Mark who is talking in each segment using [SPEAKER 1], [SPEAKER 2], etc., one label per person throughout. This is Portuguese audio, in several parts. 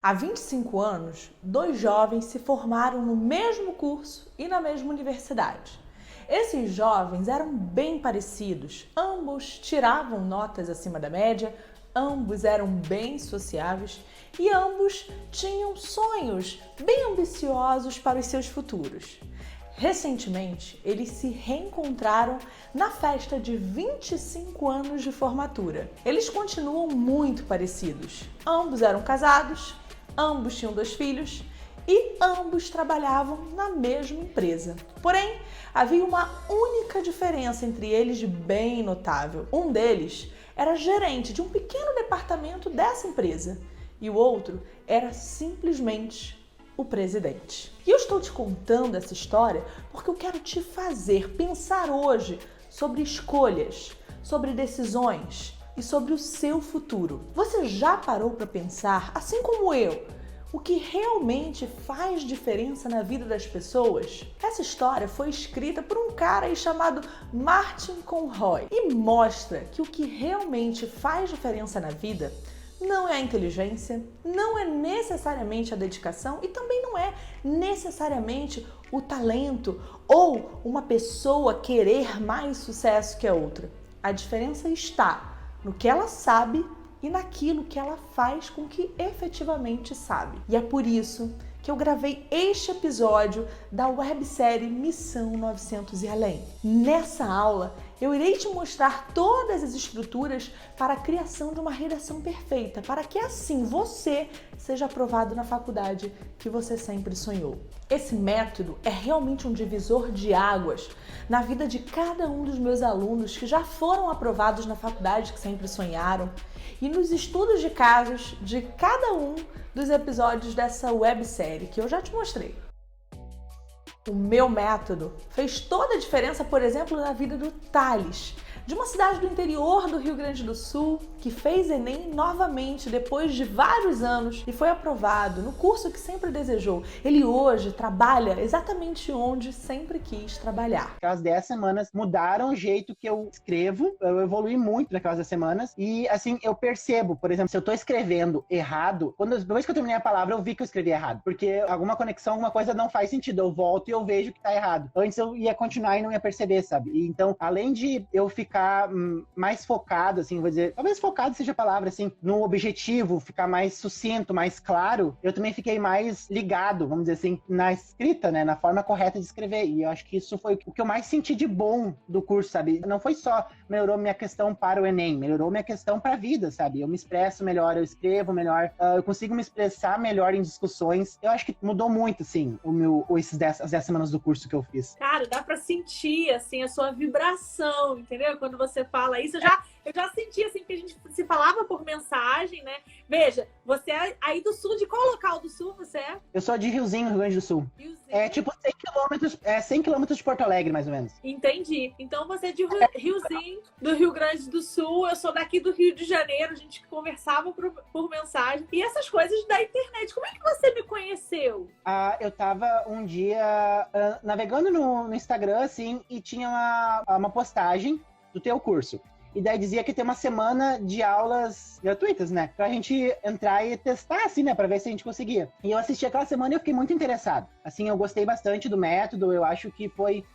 [SPEAKER 1] Há 25 anos, dois jovens se formaram no mesmo curso e na mesma universidade. Esses jovens eram bem parecidos, ambos tiravam notas acima da média, ambos eram bem sociáveis e ambos tinham sonhos bem ambiciosos para os seus futuros. Recentemente, eles se reencontraram na festa de 25 anos de formatura. Eles continuam muito parecidos. Ambos eram casados, ambos tinham 2 filhos e ambos trabalhavam na mesma empresa. Porém, havia uma única diferença entre eles bem notável. Um deles era gerente de um pequeno departamento dessa empresa e o outro era simplesmente o presidente. E eu estou te contando essa história porque eu quero te fazer pensar hoje sobre escolhas, sobre decisões e sobre o seu futuro. Você já parou para pensar, assim como eu, o que realmente faz diferença na vida das pessoas? Essa história foi escrita por um cara aí chamado Martin Conroy e mostra que o que realmente faz diferença na vida não é a inteligência, não é necessariamente a dedicação e também não é necessariamente o talento ou uma pessoa querer mais sucesso que a outra. A diferença está no que ela sabe e naquilo que ela faz com que efetivamente sabe. E é por isso que eu gravei este episódio da websérie Missão 900 e Além. Nessa aula, eu irei te mostrar todas as estruturas para a criação de uma redação perfeita, para que assim você seja aprovado na faculdade que você sempre sonhou. Esse método é realmente um divisor de águas na vida de cada um dos meus alunos que já foram aprovados na faculdade que sempre sonharam e nos estudos de casos de cada um dos episódios dessa websérie que eu já te mostrei. O meu método fez toda a diferença, por exemplo, na vida do Thales, de uma cidade do interior do Rio Grande do Sul, que fez Enem novamente depois de vários anos e foi aprovado no curso que sempre desejou. Ele hoje trabalha exatamente onde sempre quis trabalhar.
[SPEAKER 2] Aquelas 10 semanas mudaram o jeito que eu escrevo, eu evolui muito naquelas 10 semanas e assim, eu percebo, por exemplo, se eu tô escrevendo errado, depois que eu terminei a palavra eu vi que eu escrevi errado, porque alguma conexão, alguma coisa não faz sentido, eu volto e eu vejo que tá errado. Antes eu ia continuar e não ia perceber, sabe? E, então, além de eu ficar mais focado, assim, vou dizer, talvez focado seja a palavra, assim, no objetivo, ficar mais sucinto, mais claro, eu também fiquei mais ligado, vamos dizer assim, na escrita, né, na forma correta de escrever, e eu acho que isso foi o que eu mais senti de bom do curso, sabe? Não foi só melhorou minha questão para o Enem, melhorou minha questão para a vida, sabe? Eu me expresso melhor, eu escrevo melhor, eu consigo me expressar melhor em discussões, eu acho que mudou muito, assim, as 10 semanas do curso que eu fiz.
[SPEAKER 3] Cara, dá pra sentir, assim, a sua vibração, entendeu? Quando você fala isso, eu já senti, assim, que a gente se falava por mensagem, né? Veja, você é aí do sul, de qual local do sul você é?
[SPEAKER 2] Eu sou de Riozinho, Rio Grande do Sul.
[SPEAKER 3] Riozinho.
[SPEAKER 2] É tipo 100 quilômetros de Porto Alegre, mais ou menos.
[SPEAKER 3] Entendi. Então você é de Riozinho, do Rio Grande do Sul, eu sou daqui do Rio de Janeiro, a gente conversava por mensagem. E essas coisas da internet, como é que você me conheceu?
[SPEAKER 2] Eu tava um dia navegando no Instagram, assim, e tinha uma postagem do teu curso. E daí dizia que tem uma semana de aulas gratuitas, né? Pra gente entrar e testar, assim, né? Pra ver se a gente conseguia. E eu assisti aquela semana e eu fiquei muito interessado. Assim, eu gostei bastante do método. Eu acho que foi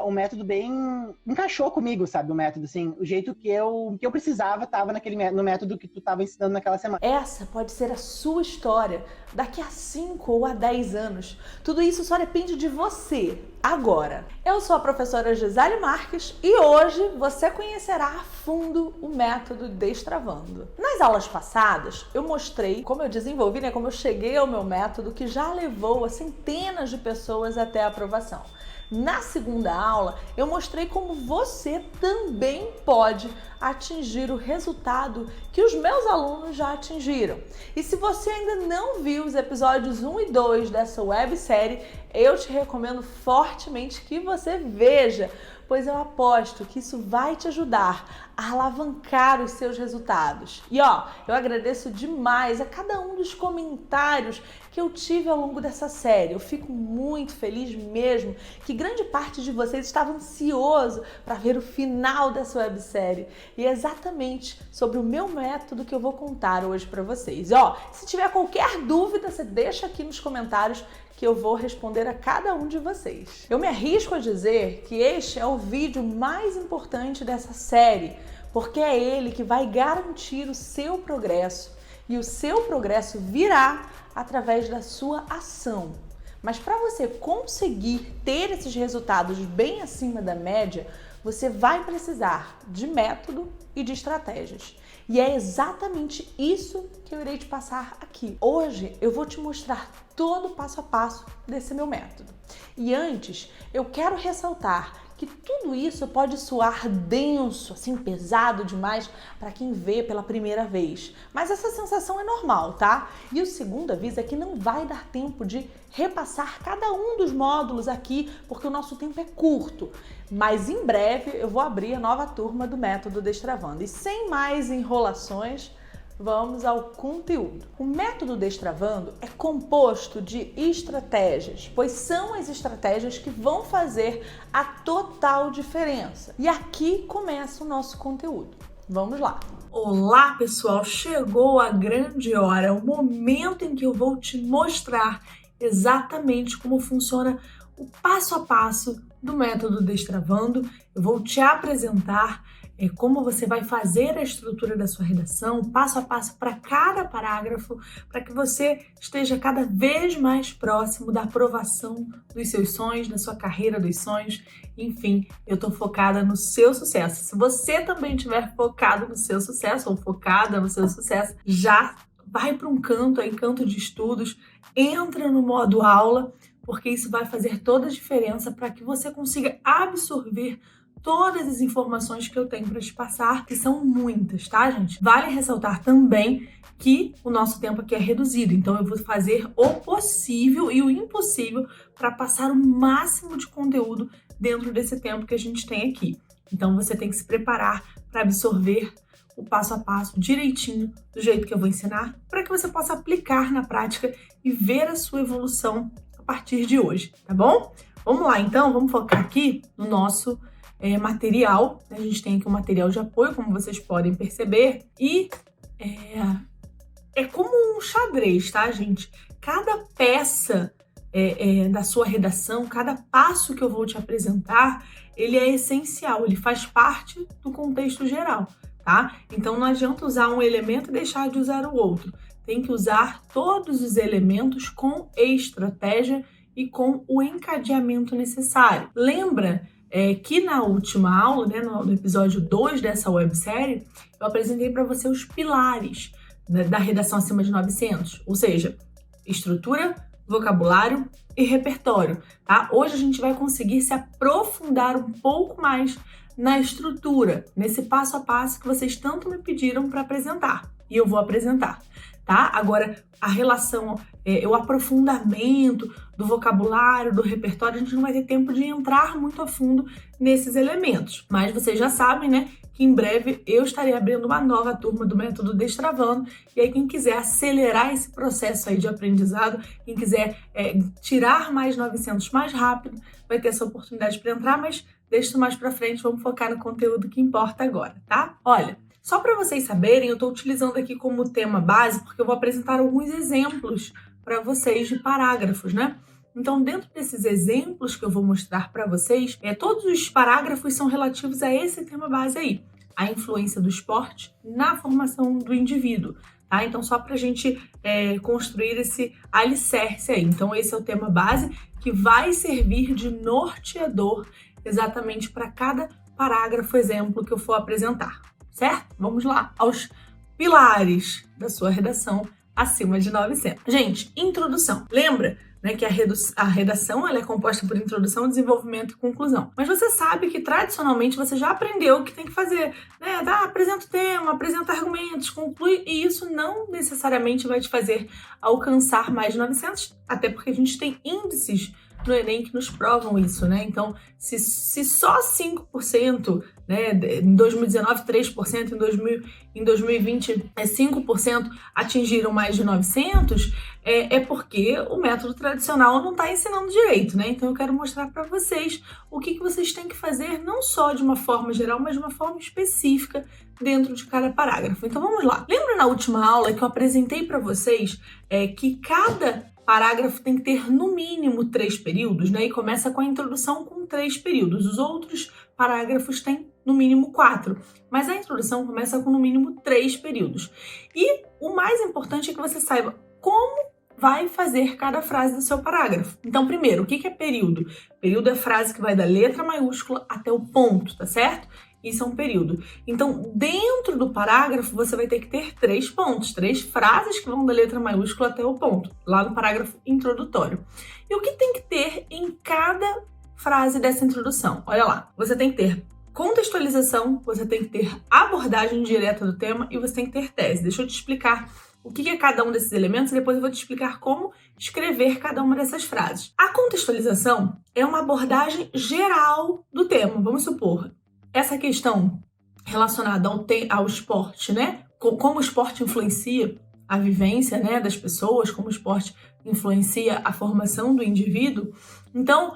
[SPEAKER 2] um método bem... encaixou comigo, sabe? O método, assim. O jeito que eu precisava tava no método que tu tava ensinando naquela semana.
[SPEAKER 1] Essa pode ser a sua história daqui a 5 ou a 10 anos. Tudo isso só depende de você. Agora, eu sou a professora Gisele Marques e hoje você conhecerá a fundo o método Destravando. Nas aulas passadas, eu mostrei como eu desenvolvi, como eu cheguei ao meu método que já levou a centenas de pessoas até a aprovação. Na segunda aula, eu mostrei como você também pode atingir o resultado que os meus alunos já atingiram. E se você ainda não viu os episódios 1 e 2 dessa websérie, eu te recomendo fortemente que você veja, pois eu aposto que isso vai te ajudar a alavancar os seus resultados. E ó, eu agradeço demais a cada um dos comentários que eu tive ao longo dessa série. Eu fico muito feliz mesmo que grande parte de vocês estava ansioso para ver o final dessa websérie. E é exatamente sobre o meu método que eu vou contar hoje para vocês. Ó, se tiver qualquer dúvida, você deixa aqui nos comentários que eu vou responder a cada um de vocês. Eu me arrisco a dizer que este é o vídeo mais importante dessa série, porque é ele que vai garantir o seu progresso. E o seu progresso virá através da sua ação. Mas para você conseguir ter esses resultados bem acima da média, você vai precisar de método e de estratégias. E é exatamente isso que eu irei te passar aqui. Hoje eu vou te mostrar todo o passo a passo desse meu método. E antes, eu quero ressaltar que tudo isso pode soar denso, assim, pesado demais para quem vê pela primeira vez. Mas essa sensação é normal, tá? E o segundo aviso é que não vai dar tempo de repassar cada um dos módulos aqui, porque o nosso tempo é curto. Mas em breve eu vou abrir a nova turma do Método Destravando. E sem mais enrolações, vamos ao conteúdo. O método Destravando é composto de estratégias, pois são as estratégias que vão fazer a total diferença. E aqui começa o nosso conteúdo. Vamos lá!
[SPEAKER 3] Olá, pessoal! Chegou a grande hora, o momento em que eu vou te mostrar exatamente como funciona o passo a passo do método Destravando. Eu vou te apresentar como você vai fazer a estrutura da sua redação, passo a passo para cada parágrafo, para que você esteja cada vez mais próximo da aprovação dos seus sonhos, da sua carreira dos sonhos. Enfim, eu estou focada no seu sucesso. Se você também estiver focado no seu sucesso ou focada no seu sucesso, já vai para um canto aí, canto de estudos, entra no modo aula, porque isso vai fazer toda a diferença para que você consiga absorver todas as informações que eu tenho para te passar, que são muitas, tá, gente? Vale ressaltar também que o nosso tempo aqui é reduzido, então eu vou fazer o possível e o impossível para passar o máximo de conteúdo dentro desse tempo que a gente tem aqui. Então você tem que se preparar para absorver o passo a passo direitinho, do jeito que eu vou ensinar, para que você possa aplicar na prática e ver a sua evolução a partir de hoje, tá bom? Vamos lá, então, vamos focar aqui no nosso material. A gente tem aqui um material de apoio, como vocês podem perceber, e é como um xadrez, tá, gente? Cada peça da sua redação, cada passo que eu vou te apresentar, ele é essencial, ele faz parte do contexto geral, tá? Então não adianta usar um elemento e deixar de usar o outro. Tem que usar todos os elementos com estratégia e com o encadeamento necessário. Lembra que na última aula, né, no episódio 2 dessa websérie, eu apresentei para você os pilares da redação acima de 900, ou seja, estrutura, vocabulário e repertório, tá? Hoje a gente vai conseguir se aprofundar um pouco mais na estrutura, nesse passo a passo que vocês tanto me pediram para apresentar, e eu vou apresentar, tá? Agora, a relação, o aprofundamento do vocabulário, do repertório, a gente não vai ter tempo de entrar muito a fundo nesses elementos. Mas vocês já sabem, né, que em breve eu estarei abrindo uma nova turma do Método Destravando. E aí quem quiser acelerar esse processo aí de aprendizado, quem quiser tirar mais 900 mais rápido, vai ter essa oportunidade para entrar, mas deixa isso mais para frente, vamos focar no conteúdo que importa agora, tá? Olha, só para vocês saberem, eu estou utilizando aqui como tema base, porque eu vou apresentar alguns exemplos para vocês de parágrafos, né? Então, dentro desses exemplos que eu vou mostrar para vocês, todos os parágrafos são relativos a esse tema base aí, a influência do esporte na formação do indivíduo, tá? Então, só para a gente construir esse alicerce aí. Então, esse é o tema base que vai servir de norteador exatamente para cada parágrafo exemplo que eu for apresentar. Certo? Vamos lá aos pilares da sua redação acima de 900. Gente, introdução. Lembra, né, que a redação ela é composta por introdução, desenvolvimento e conclusão. Mas você sabe que tradicionalmente você já aprendeu o que tem que fazer, né? Apresenta o tema, apresenta argumentos, conclui, e isso não necessariamente vai te fazer alcançar mais de 900, até porque a gente tem índices
[SPEAKER 1] no Enem que nos provam isso, né? Então, se só 5%, né, em 2019, 3%, em 2020, 5% atingiram mais de 900, é porque o método tradicional não está ensinando direito, né? Então, eu quero mostrar para vocês o que vocês têm que fazer, não só de uma forma geral, mas de uma forma específica dentro de cada parágrafo. Então, vamos lá. Lembra na última aula que eu apresentei para vocês que cada parágrafo tem que ter no mínimo 3 períodos, né? E começa com a introdução com 3 períodos. Os outros parágrafos têm no mínimo 4, mas a introdução começa com no mínimo 3 períodos. E o mais importante é que você saiba como vai fazer cada frase do seu parágrafo. Então, primeiro, o que é período? Período é a frase que vai da letra maiúscula até o ponto, tá certo? Isso é um período. Então, dentro do parágrafo, você vai ter que ter 3 pontos, 3 frases que vão da letra maiúscula até o ponto, lá no parágrafo introdutório. E o que tem que ter em cada frase dessa introdução? Olha lá, você tem que ter contextualização, você tem que ter abordagem direta do tema e você tem que ter tese. Deixa eu te explicar o que é cada um desses elementos e depois eu vou te explicar como escrever cada uma dessas frases. A contextualização é uma abordagem geral do tema. Vamos supor, essa questão relacionada ao esporte, né? Como o esporte influencia a vivência, né, das pessoas, como o esporte influencia a formação do indivíduo. Então,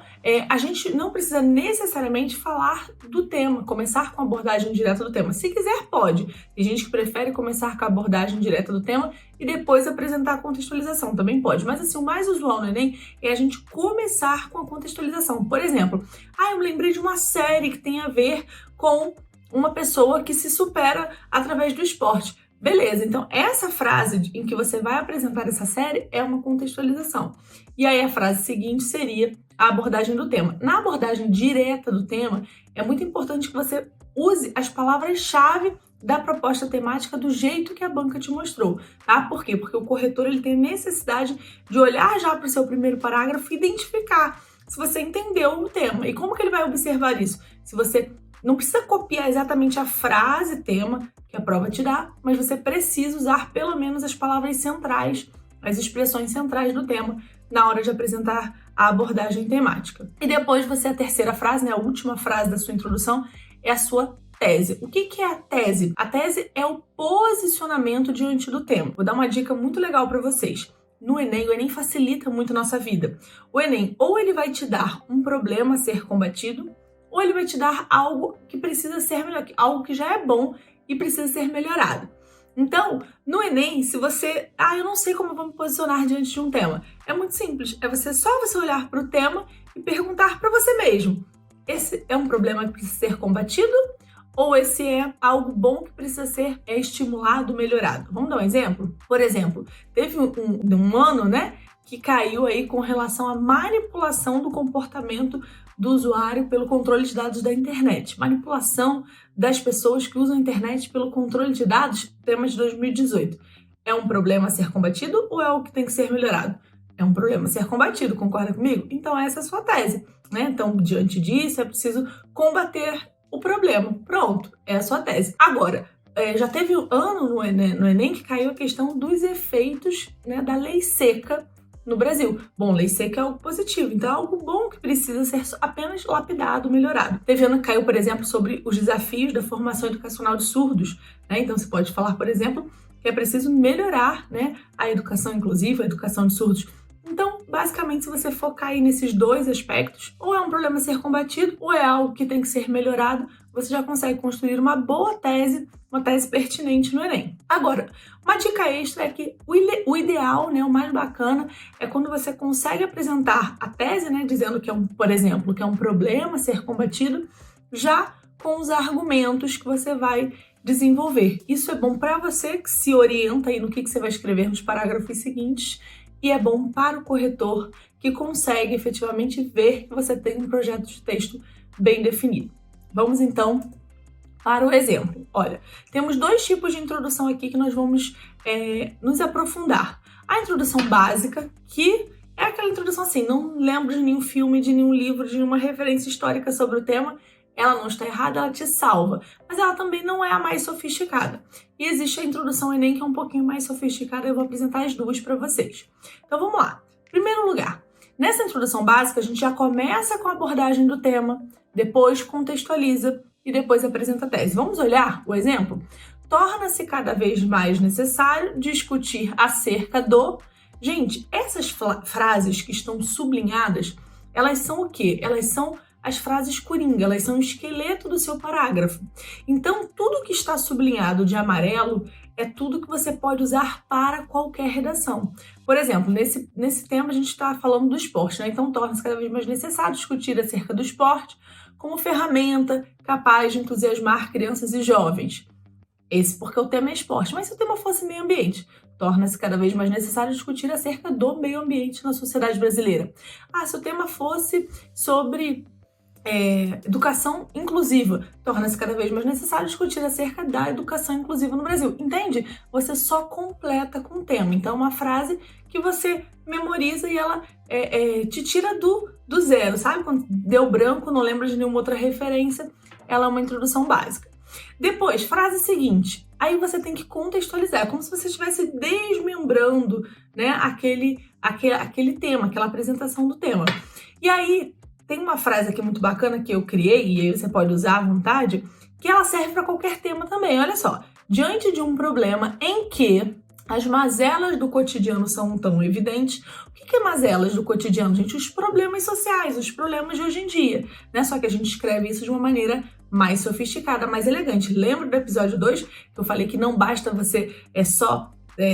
[SPEAKER 1] a gente não precisa necessariamente falar do tema, começar com a abordagem direta do tema. Se quiser, pode. Tem gente que prefere começar com a abordagem direta do tema e depois apresentar a contextualização. Também pode. Mas, assim, o mais usual no Enem é a gente começar com a contextualização. Por exemplo, eu me lembrei de uma série que tem a ver com uma pessoa que se supera através do esporte. Beleza, então essa frase em que você vai apresentar essa série é uma contextualização. E aí a frase seguinte seria a abordagem do tema. Na abordagem direta do tema, é muito importante que você use as palavras-chave da proposta temática do jeito que a banca te mostrou, tá? Por quê? Porque o corretor ele tem necessidade de olhar já para o seu primeiro parágrafo e identificar se você entendeu o tema. E como que ele vai observar isso? Se você não precisa copiar exatamente a frase tema que a prova te dá, mas você precisa usar pelo menos as palavras centrais, as expressões centrais do tema na hora de apresentar a abordagem temática. E depois a terceira frase, né, a última frase da sua introdução, é a sua tese. O que é a tese? A tese é o posicionamento diante do tema. Vou dar uma dica muito legal para vocês. No Enem, o Enem facilita muito a nossa vida. O Enem, ou ele vai te dar um problema a ser combatido, ou ele vai te dar algo que precisa ser melhor, algo que já é bom e precisa ser melhorado. Então, no Enem, se você... eu não sei como eu vou me posicionar diante de um tema. É muito simples. É só você olhar para o tema e perguntar para você mesmo. Esse é um problema que precisa ser combatido? Ou esse é algo bom que precisa ser estimulado, melhorado? Vamos dar um exemplo? Por exemplo, teve um ano, né, que caiu aí com relação à manipulação do comportamento do usuário pelo controle de dados da internet. Manipulação das pessoas que usam a internet pelo controle de dados, tema de 2018. É um problema a ser combatido ou é algo que tem que ser melhorado? É um problema a ser combatido, concorda comigo? Então essa é a sua tese, né? Então, diante disso, é preciso combater o problema. Pronto, é a sua tese. Agora, já teve um ano no Enem que caiu a questão dos efeitos, né, da lei seca no Brasil. Bom, lei seca é algo positivo, então é algo bom que precisa ser apenas lapidado, melhorado. Teve ano que caiu, por exemplo, sobre os desafios da formação educacional de surdos, né? Então você pode falar, por exemplo, que é preciso melhorar, né, a educação inclusiva, a educação de surdos. Então, basicamente, se você focar aí nesses dois aspectos, ou é um problema a ser combatido, ou é algo que tem que ser melhorado, você já consegue construir uma boa tese, uma tese pertinente no Enem. Agora, uma dica extra é que o ideal, né, o mais bacana, é quando você consegue apresentar a tese, né, dizendo que por exemplo, que é um problema a ser combatido, já com os argumentos que você vai desenvolver. Isso é bom para você, que se orienta aí no que você vai escrever nos parágrafos seguintes, e é bom para o corretor, que consegue efetivamente ver que você tem um projeto de texto bem definido. Vamos então para o exemplo. Olha, temos 2 tipos de introdução aqui que nós vamos nos aprofundar. A introdução básica, que é aquela introdução assim, não lembro de nenhum filme, de nenhum livro, de nenhuma referência histórica sobre o tema, ela não está errada, ela te salva, mas ela também não é a mais sofisticada. E existe a introdução Enem, que é um pouquinho mais sofisticada, eu vou apresentar as duas para vocês. Então vamos lá. Em primeiro lugar, Nessa introdução básica, a gente já começa com a abordagem do tema, depois contextualiza e depois apresenta a tese. Vamos olhar o exemplo? Torna-se cada vez mais necessário discutir acerca do... Gente, essas frases que estão sublinhadas, elas são o quê? Elas são as frases coringa, elas são o esqueleto do seu parágrafo. Então, tudo que está sublinhado de amarelo é tudo que você pode usar para qualquer redação. Por exemplo, nesse tema a gente está falando do esporte, né? Então, torna-se cada vez mais necessário discutir acerca do esporte como ferramenta capaz de entusiasmar crianças e jovens. Esse porque o tema é esporte. Mas se o tema fosse meio ambiente, torna-se cada vez mais necessário discutir acerca do meio ambiente na sociedade brasileira. Se o tema fosse sobre educação inclusiva, torna-se cada vez mais necessário discutir acerca da educação inclusiva no Brasil. Entende? Você só completa com o tema. Então, uma frase que você memoriza e ela te tira do zero, sabe? Quando deu branco, não lembra de nenhuma outra referência, ela é uma introdução básica. Depois, frase seguinte. Aí você tem que contextualizar, é como se você estivesse desmembrando, né, aquele tema, aquela apresentação do tema. E aí, tem uma frase aqui muito bacana que eu criei, e aí você pode usar à vontade, que ela serve para qualquer tema também. Olha só, diante de um problema em que as mazelas do cotidiano são tão evidentes. O que é mazelas do cotidiano, gente? Os problemas sociais, os problemas de hoje em dia, né? Só que a gente escreve isso de uma maneira mais sofisticada, mais elegante. Lembra do episódio 2 que eu falei que não basta você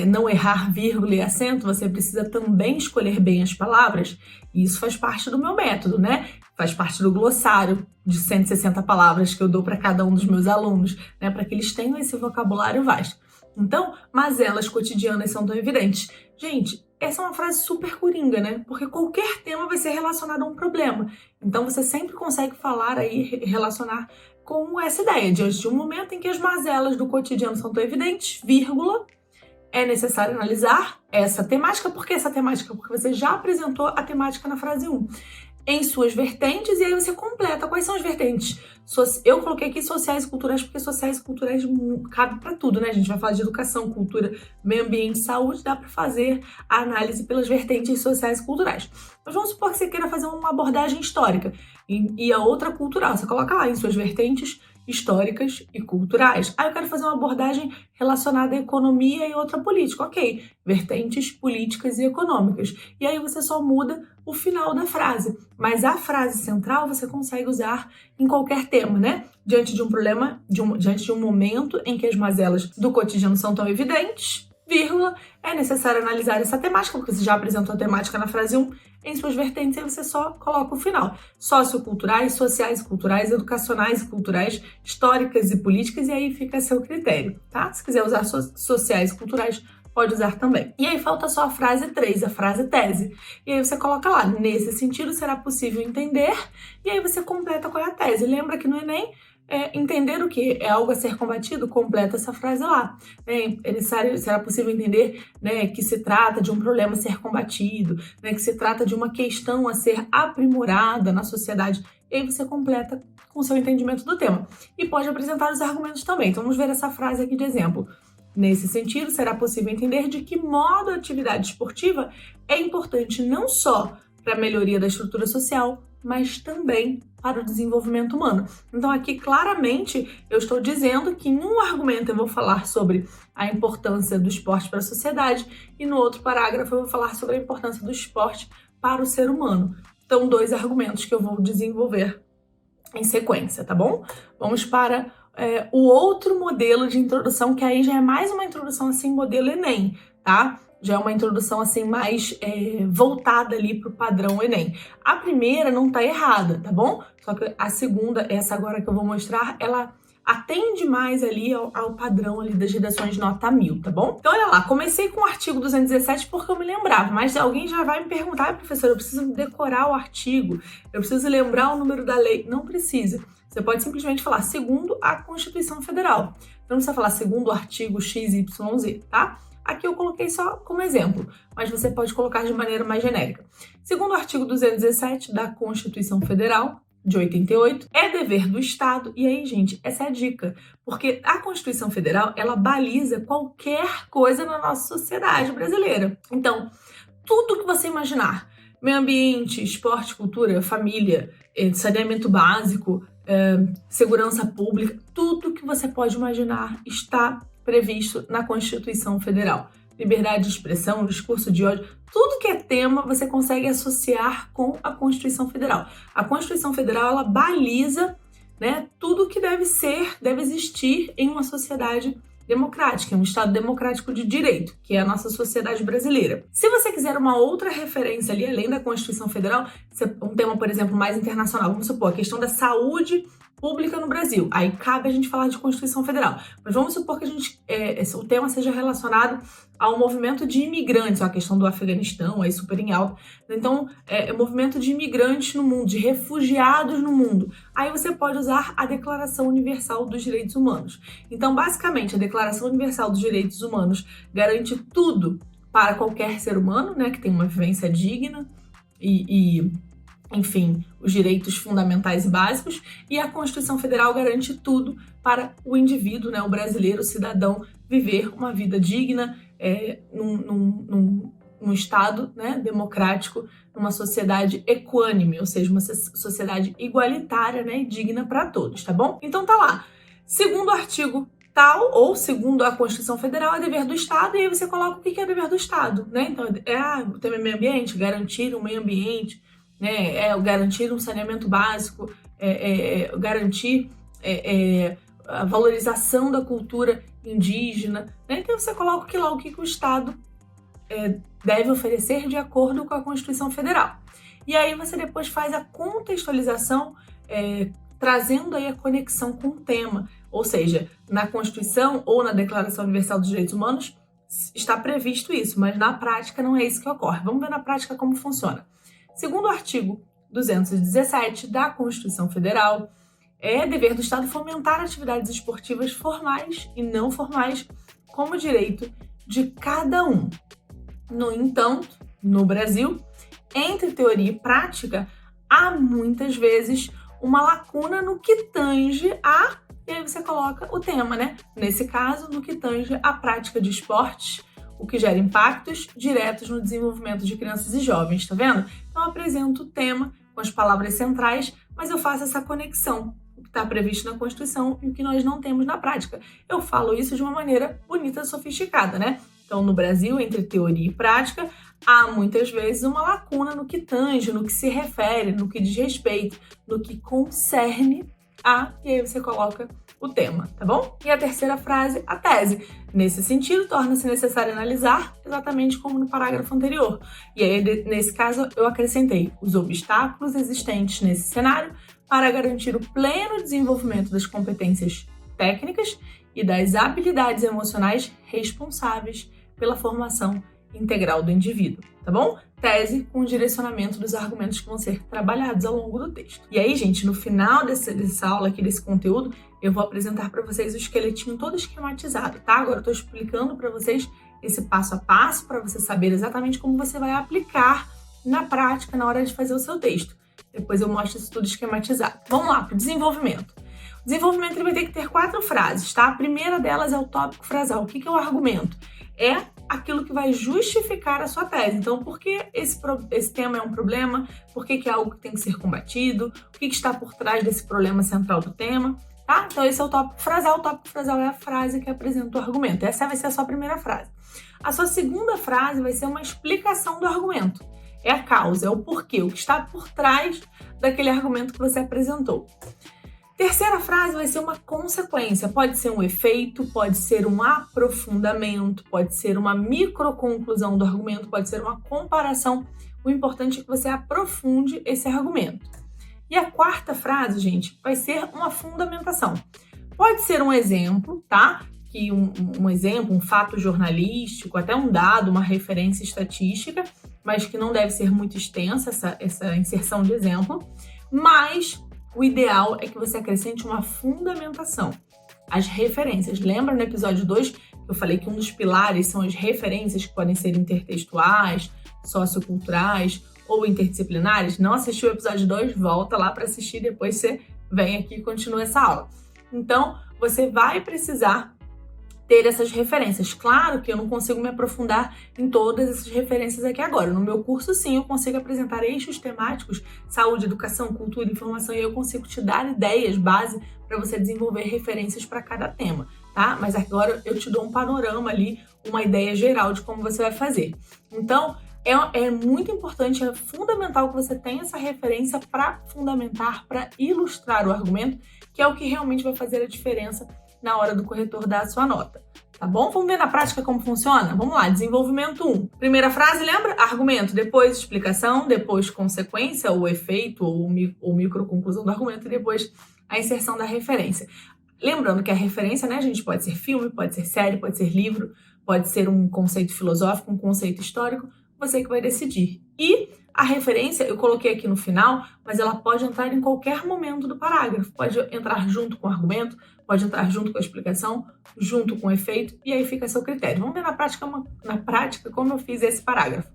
[SPEAKER 1] não errar vírgula e acento, você precisa também escolher bem as palavras? E isso faz parte do meu método, né? Faz parte do glossário de 160 palavras que eu dou para cada um dos meus alunos, né? Para que eles tenham esse vocabulário vasto. Então, mazelas cotidianas são tão evidentes. Gente, essa é uma frase super coringa, né? Porque qualquer tema vai ser relacionado a um problema. Então, você sempre consegue falar aí, relacionar com essa ideia. Diante de um momento em que as mazelas do cotidiano são tão evidentes, vírgula, é necessário analisar essa temática. Por que essa temática? Porque você já apresentou a temática na frase 1. Em suas vertentes, e aí você completa. Quais são as vertentes? Eu coloquei aqui sociais e culturais, porque sociais e culturais cabe para tudo, né? A gente vai falar de educação, cultura, meio ambiente, saúde, dá para fazer a análise pelas vertentes sociais e culturais. Mas vamos supor que você queira fazer uma abordagem histórica e a outra cultural. Você coloca lá em suas vertentes históricas e culturais. Eu quero fazer uma abordagem relacionada à economia e outra política. Ok, vertentes políticas e econômicas. E aí você só muda o final da frase. Mas a frase central você consegue usar em qualquer tema, né? Diante de um problema, diante de um momento em que as mazelas do cotidiano são tão evidentes, vírgula, é necessário analisar essa temática, porque você já apresentou a temática na frase 1, em suas vertentes, aí você só coloca o final. Socioculturais, sociais e culturais, educacionais e culturais, históricas e políticas, e aí fica a seu critério, tá? Se quiser usar sociais e culturais, pode usar também. E aí falta só a frase 3, a frase tese. E aí você coloca lá, nesse sentido será possível entender, e aí você completa qual é a tese. Lembra que no Enem, entender o que é algo a ser combatido, completa essa frase lá. É necessário, será possível entender, né, que se trata de um problema a ser combatido, né, que se trata de uma questão a ser aprimorada na sociedade. E aí você completa com o seu entendimento do tema. E pode apresentar os argumentos também. Então vamos ver essa frase aqui de exemplo. Nesse sentido, será possível entender de que modo a atividade esportiva é importante não só para a melhoria da estrutura social, mas também para o desenvolvimento humano. Então aqui claramente eu estou dizendo que em um argumento eu vou falar sobre a importância do esporte para a sociedade e no outro parágrafo eu vou falar sobre a importância do esporte para o ser humano. Então 2 argumentos que eu vou desenvolver em sequência, tá bom? Vamos para o outro modelo de introdução, que aí já é mais uma introdução assim, modelo Enem, tá? Já é uma introdução assim mais voltada ali para o padrão Enem. A primeira não tá errada, tá bom? Só que a segunda, essa agora que eu vou mostrar, ela atende mais ali ao padrão ali das redações de nota 1000, tá bom? Então olha lá, comecei com o artigo 217 porque eu me lembrava, mas alguém já vai me perguntar, professor, eu preciso decorar o artigo, eu preciso lembrar o número da lei. Não precisa. Você pode simplesmente falar segundo a Constituição Federal. Não precisa falar segundo o artigo XYZ, tá? Aqui eu coloquei só como exemplo, mas você pode colocar de maneira mais genérica. Segundo o artigo 217 da Constituição Federal, de 88, é dever do Estado, e aí, gente, essa é a dica, porque a Constituição Federal, ela baliza qualquer coisa na nossa sociedade brasileira. Então, tudo que você imaginar Meio ambiente, esporte, cultura, família, saneamento básico, segurança pública, tudo que você pode imaginar está previsto na Constituição Federal. Liberdade de expressão, discurso de ódio, tudo que é tema você consegue associar com a Constituição Federal. A Constituição Federal, ela baliza, né, tudo que deve existir em uma sociedade democrática, um Estado democrático de direito, que é a nossa sociedade brasileira. Se você quiser uma outra referência ali, além da Constituição Federal, um tema, por exemplo, mais internacional, vamos supor, a questão da saúde pública no Brasil. Aí cabe a gente falar de Constituição Federal. Mas vamos supor que o tema seja relacionado ao movimento de imigrantes, a questão do Afeganistão, aí super em alta. Então, movimento de imigrantes no mundo, de refugiados no mundo. Aí você pode usar a Declaração Universal dos Direitos Humanos. Então, basicamente, a Declaração Universal dos Direitos Humanos garante tudo para qualquer ser humano, né, que tem uma vivência digna enfim, os direitos fundamentais e básicos, e a Constituição Federal garante tudo para o indivíduo, né, o brasileiro, o cidadão, viver uma vida digna num Estado, né, democrático, numa sociedade equânime, ou seja, uma sociedade igualitária, né, e digna para todos, tá bom? Então tá lá. Segundo o artigo tal, ou segundo a Constituição Federal, é dever do Estado, e aí você coloca o que é dever do Estado, né? Então, o tema é meio ambiente, garantir o meio ambiente, né, garantir um saneamento básico, garantir a valorização da cultura indígena, né? Então você coloca o que o Estado deve oferecer de acordo com a Constituição Federal. E aí você depois faz a contextualização, trazendo aí a conexão com o tema, ou seja, na Constituição ou na Declaração Universal dos Direitos Humanos está previsto isso, mas na prática não é isso que ocorre. Vamos ver na prática como funciona. Segundo o artigo 217 da Constituição Federal, é dever do Estado fomentar atividades esportivas formais e não formais como direito de cada um. No entanto, no Brasil, entre teoria e prática, há muitas vezes uma lacuna no que tange e aí você coloca o tema, né? Nesse caso, no que tange a prática de esportes, o que gera impactos diretos no desenvolvimento de crianças e jovens, tá vendo? Então eu apresento o tema com as palavras centrais, mas eu faço essa conexão, o que está previsto na Constituição e o que nós não temos na prática. Eu falo isso de uma maneira bonita, sofisticada, né? Então, no Brasil, entre teoria e prática, há muitas vezes uma lacuna no que tange, no que se refere, no que diz respeito, no que concerne e aí você coloca o tema, tá bom? E a terceira frase, a tese. Nesse sentido, torna-se necessário analisar exatamente como no parágrafo anterior. E aí, nesse caso, eu acrescentei os obstáculos existentes nesse cenário para garantir o pleno desenvolvimento das competências técnicas e das habilidades emocionais responsáveis pela formação integral do indivíduo, tá bom? Tese com o direcionamento dos argumentos que vão ser trabalhados ao longo do texto. E aí, gente, no final dessa aula aqui, desse conteúdo, eu vou apresentar para vocês o esqueletinho todo esquematizado, tá? Agora eu tô explicando para vocês esse passo a passo, para você saber exatamente como você vai aplicar na prática, na hora de fazer o seu texto. Depois eu mostro isso tudo esquematizado. Vamos lá, pro desenvolvimento. O desenvolvimento ele vai ter que ter 4 frases, tá? A primeira delas é o tópico frasal. O que é o argumento? É aquilo que vai justificar a sua tese. Então, por que esse tema é um problema? Por que é algo que tem que ser combatido? O que está por trás desse problema central do tema? Tá? Então, esse é o tópico frasal. O tópico frasal é a frase que apresenta o argumento. Essa vai ser a sua primeira frase. A sua segunda frase vai ser uma explicação do argumento. É a causa, é o porquê, o que está por trás daquele argumento que você apresentou. Terceira frase vai ser uma consequência, pode ser um efeito, pode ser um aprofundamento, pode ser uma microconclusão do argumento, pode ser uma comparação. O importante é que você aprofunde esse argumento. E a quarta frase, gente, vai ser uma fundamentação. Pode ser um exemplo, tá? Que um exemplo, um fato jornalístico, até um dado, uma referência estatística, mas que não deve ser muito extensa essa inserção de exemplo, mas o ideal é que você acrescente uma fundamentação. As referências. Lembra no episódio 2 que eu falei que um dos pilares são as referências que podem ser intertextuais, socioculturais ou interdisciplinares? Não assistiu o episódio 2? Volta lá para assistir, depois você vem aqui e continua essa aula. Então, você vai precisar ter essas referências. Claro que eu não consigo me aprofundar em todas essas referências aqui agora. No meu curso, sim, eu consigo apresentar eixos temáticos, saúde, educação, cultura, informação, e eu consigo te dar ideias, base, para você desenvolver referências para cada tema, tá? Mas agora eu te dou um panorama ali, uma ideia geral de como você vai fazer. Então, é muito importante, é fundamental que você tenha essa referência para fundamentar, para ilustrar o argumento, que é o que realmente vai fazer a diferença na hora do corretor dar a sua nota, tá bom? Vamos ver na prática como funciona? Vamos lá, desenvolvimento 1. Primeira frase, lembra? Argumento, depois explicação, depois consequência, ou efeito, ou microconclusão do argumento, e depois a inserção da referência. Lembrando que a referência, né, gente, pode ser filme, pode ser série, pode ser livro, pode ser um conceito filosófico, um conceito histórico, você que vai decidir. E a referência, eu coloquei aqui no final, mas ela pode entrar em qualquer momento do parágrafo. Pode entrar junto com o argumento, pode entrar junto com a explicação, junto com o efeito, e aí fica a seu critério. Vamos ver na prática como eu fiz esse parágrafo.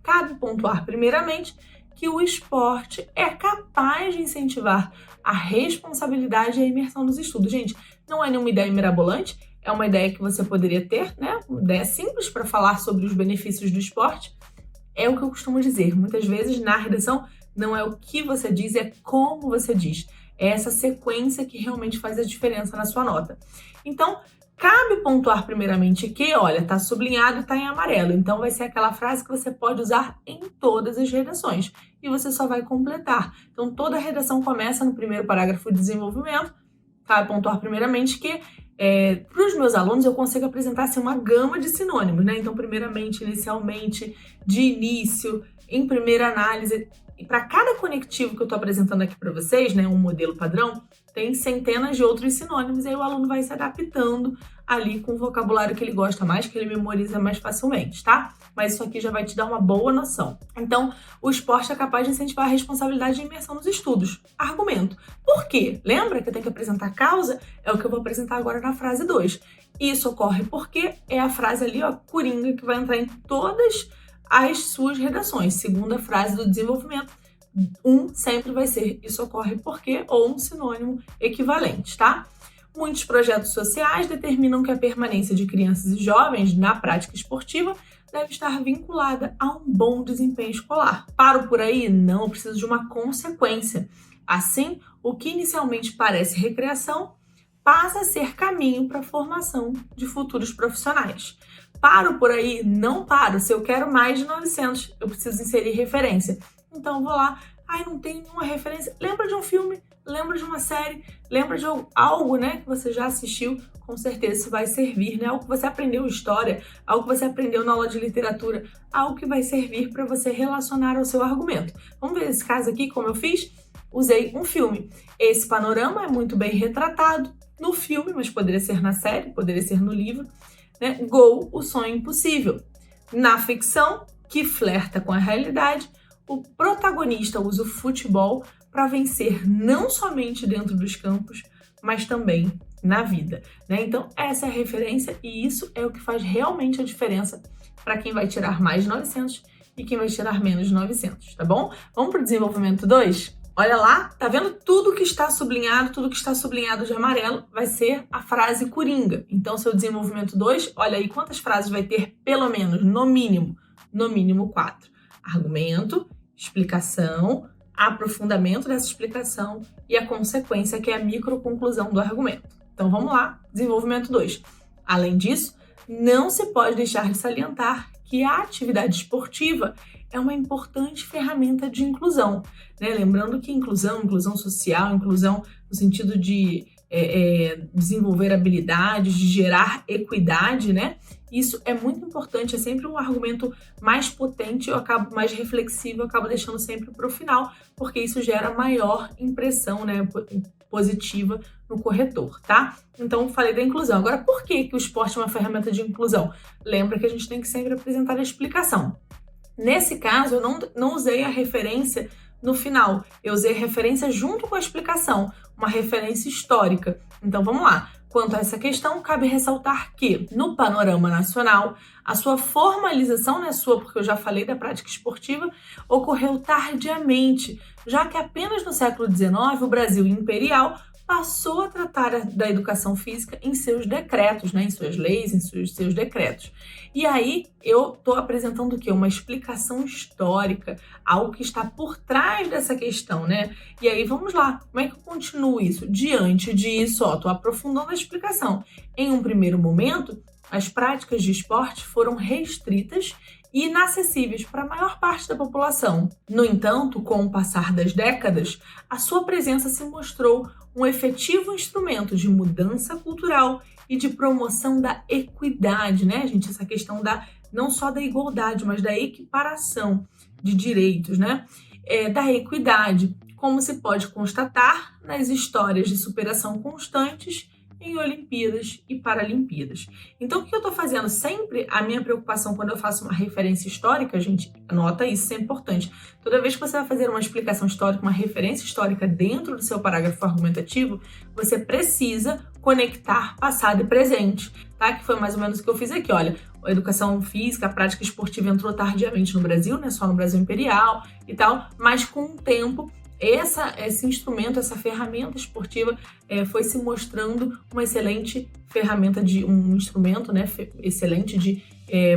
[SPEAKER 1] Cabe pontuar, primeiramente, que o esporte é capaz de incentivar a responsabilidade e a imersão nos estudos. Gente, não é nenhuma ideia mirabolante, é uma ideia que você poderia ter, né? Uma ideia simples para falar sobre os benefícios do esporte. É o que eu costumo dizer. Muitas vezes, na redação, não é o que você diz, é como você diz. É essa sequência que realmente faz a diferença na sua nota. Então, cabe pontuar primeiramente que, olha, tá sublinhado e tá em amarelo. Então, vai ser aquela frase que você pode usar em todas as redações. E você só vai completar. Então, toda a redação começa no primeiro parágrafo de desenvolvimento. Cabe pontuar primeiramente que, para os meus alunos, eu consigo apresentar assim, uma gama de sinônimos, né? Então, primeiramente, inicialmente, de início, em primeira análise. E para cada conectivo que eu estou apresentando aqui para vocês, né, um modelo padrão, tem centenas de outros sinônimos, e aí o aluno vai se adaptando ali com o vocabulário que ele gosta mais, que ele memoriza mais facilmente, tá? Mas isso aqui já vai te dar uma boa noção. Então, o esporte é capaz de incentivar a responsabilidade e imersão nos estudos. Argumento. Por quê? Lembra que eu tenho que apresentar a causa? É o que eu vou apresentar agora na frase 2. Isso ocorre porque é a frase ali, ó, coringa, que vai entrar em todas as suas redações. Segunda frase do desenvolvimento, 1 sempre vai ser isso ocorre porque ou um sinônimo equivalente, tá? Muitos projetos sociais determinam que a permanência de crianças e jovens na prática esportiva deve estar vinculada a um bom desempenho escolar. Paro por aí? Não, eu preciso de uma consequência. Assim, o que inicialmente parece recreação passa a ser caminho para a formação de futuros profissionais. Paro por aí? Não paro. Se eu quero mais de 900, eu preciso inserir referência. Então, vou lá. Ai, não tem nenhuma referência. Lembra de um filme? Lembra de uma série? Lembra de algo, né, que você já assistiu? Com certeza isso vai servir, né? Algo que você aprendeu em história, algo que você aprendeu na aula de literatura, algo que vai servir para você relacionar ao seu argumento. Vamos ver esse caso aqui, como eu fiz? Usei um filme. Esse panorama é muito bem retratado no filme, mas poderia ser na série, poderia ser no livro, né? Gol, o sonho impossível. Na ficção, que flerta com a realidade, o protagonista usa o futebol para vencer não somente dentro dos campos, mas também na vida, né? Então, essa é a referência e isso é o que faz realmente a diferença para quem vai tirar mais de 900 e quem vai tirar menos de 900, tá bom? Vamos para o desenvolvimento 2? Olha lá, tá vendo? Tudo que está sublinhado de amarelo vai ser a frase coringa. Então, seu desenvolvimento 2, olha aí quantas frases vai ter, pelo menos, no mínimo 4. Argumento, explicação, aprofundamento dessa explicação e a consequência, que é a microconclusão do argumento. Então, vamos lá, desenvolvimento 2. Além disso, não se pode deixar de salientar que a atividade esportiva é uma importante ferramenta de inclusão, né? Lembrando que inclusão social, inclusão no sentido de desenvolver habilidades, de gerar equidade, né? Isso é muito importante, é sempre um argumento mais potente, mais reflexivo, eu acabo deixando sempre para o final, porque isso gera maior impressão, né, positiva no corretor, tá? Então, falei da inclusão. Agora, por que o esporte é uma ferramenta de inclusão? Lembra que a gente tem que sempre apresentar a explicação. Nesse caso, eu não usei a referência no final, eu usei a referência junto com a explicação, uma referência histórica. Então, vamos lá. Quanto a essa questão, cabe ressaltar que, no panorama nacional, a sua formalização, não é sua, porque eu já falei da prática esportiva, ocorreu tardiamente, já que apenas no século XIX o Brasil imperial passou a tratar da educação física em seus decretos, né? Em suas leis, em seus decretos. E aí eu estou apresentando o quê? Uma explicação histórica, algo que está por trás dessa questão, né? E aí vamos lá, como é que eu continuo isso? Diante disso, estou aprofundando a explicação. Em um primeiro momento, as práticas de esporte foram restritas e inacessíveis para a maior parte da população. No entanto, com o passar das décadas, a sua presença se mostrou um efetivo instrumento de mudança cultural e de promoção da equidade, né, gente? Essa questão não só da igualdade, mas da equiparação de direitos, né? Da equidade, como se pode constatar nas histórias de superação constantes em Olimpíadas e Paralimpíadas. Então, o que eu estou fazendo sempre, a minha preocupação quando eu faço uma referência histórica, gente, anota isso, isso é importante. Toda vez que você vai fazer uma explicação histórica, uma referência histórica dentro do seu parágrafo argumentativo, você precisa conectar passado e presente, tá? Que foi mais ou menos o que eu fiz aqui, olha. A educação física, a prática esportiva entrou tardiamente no Brasil, né? Só no Brasil Imperial e tal, mas com o tempo esse instrumento, essa ferramenta esportiva foi se mostrando uma excelente ferramenta um instrumento, né, excelente de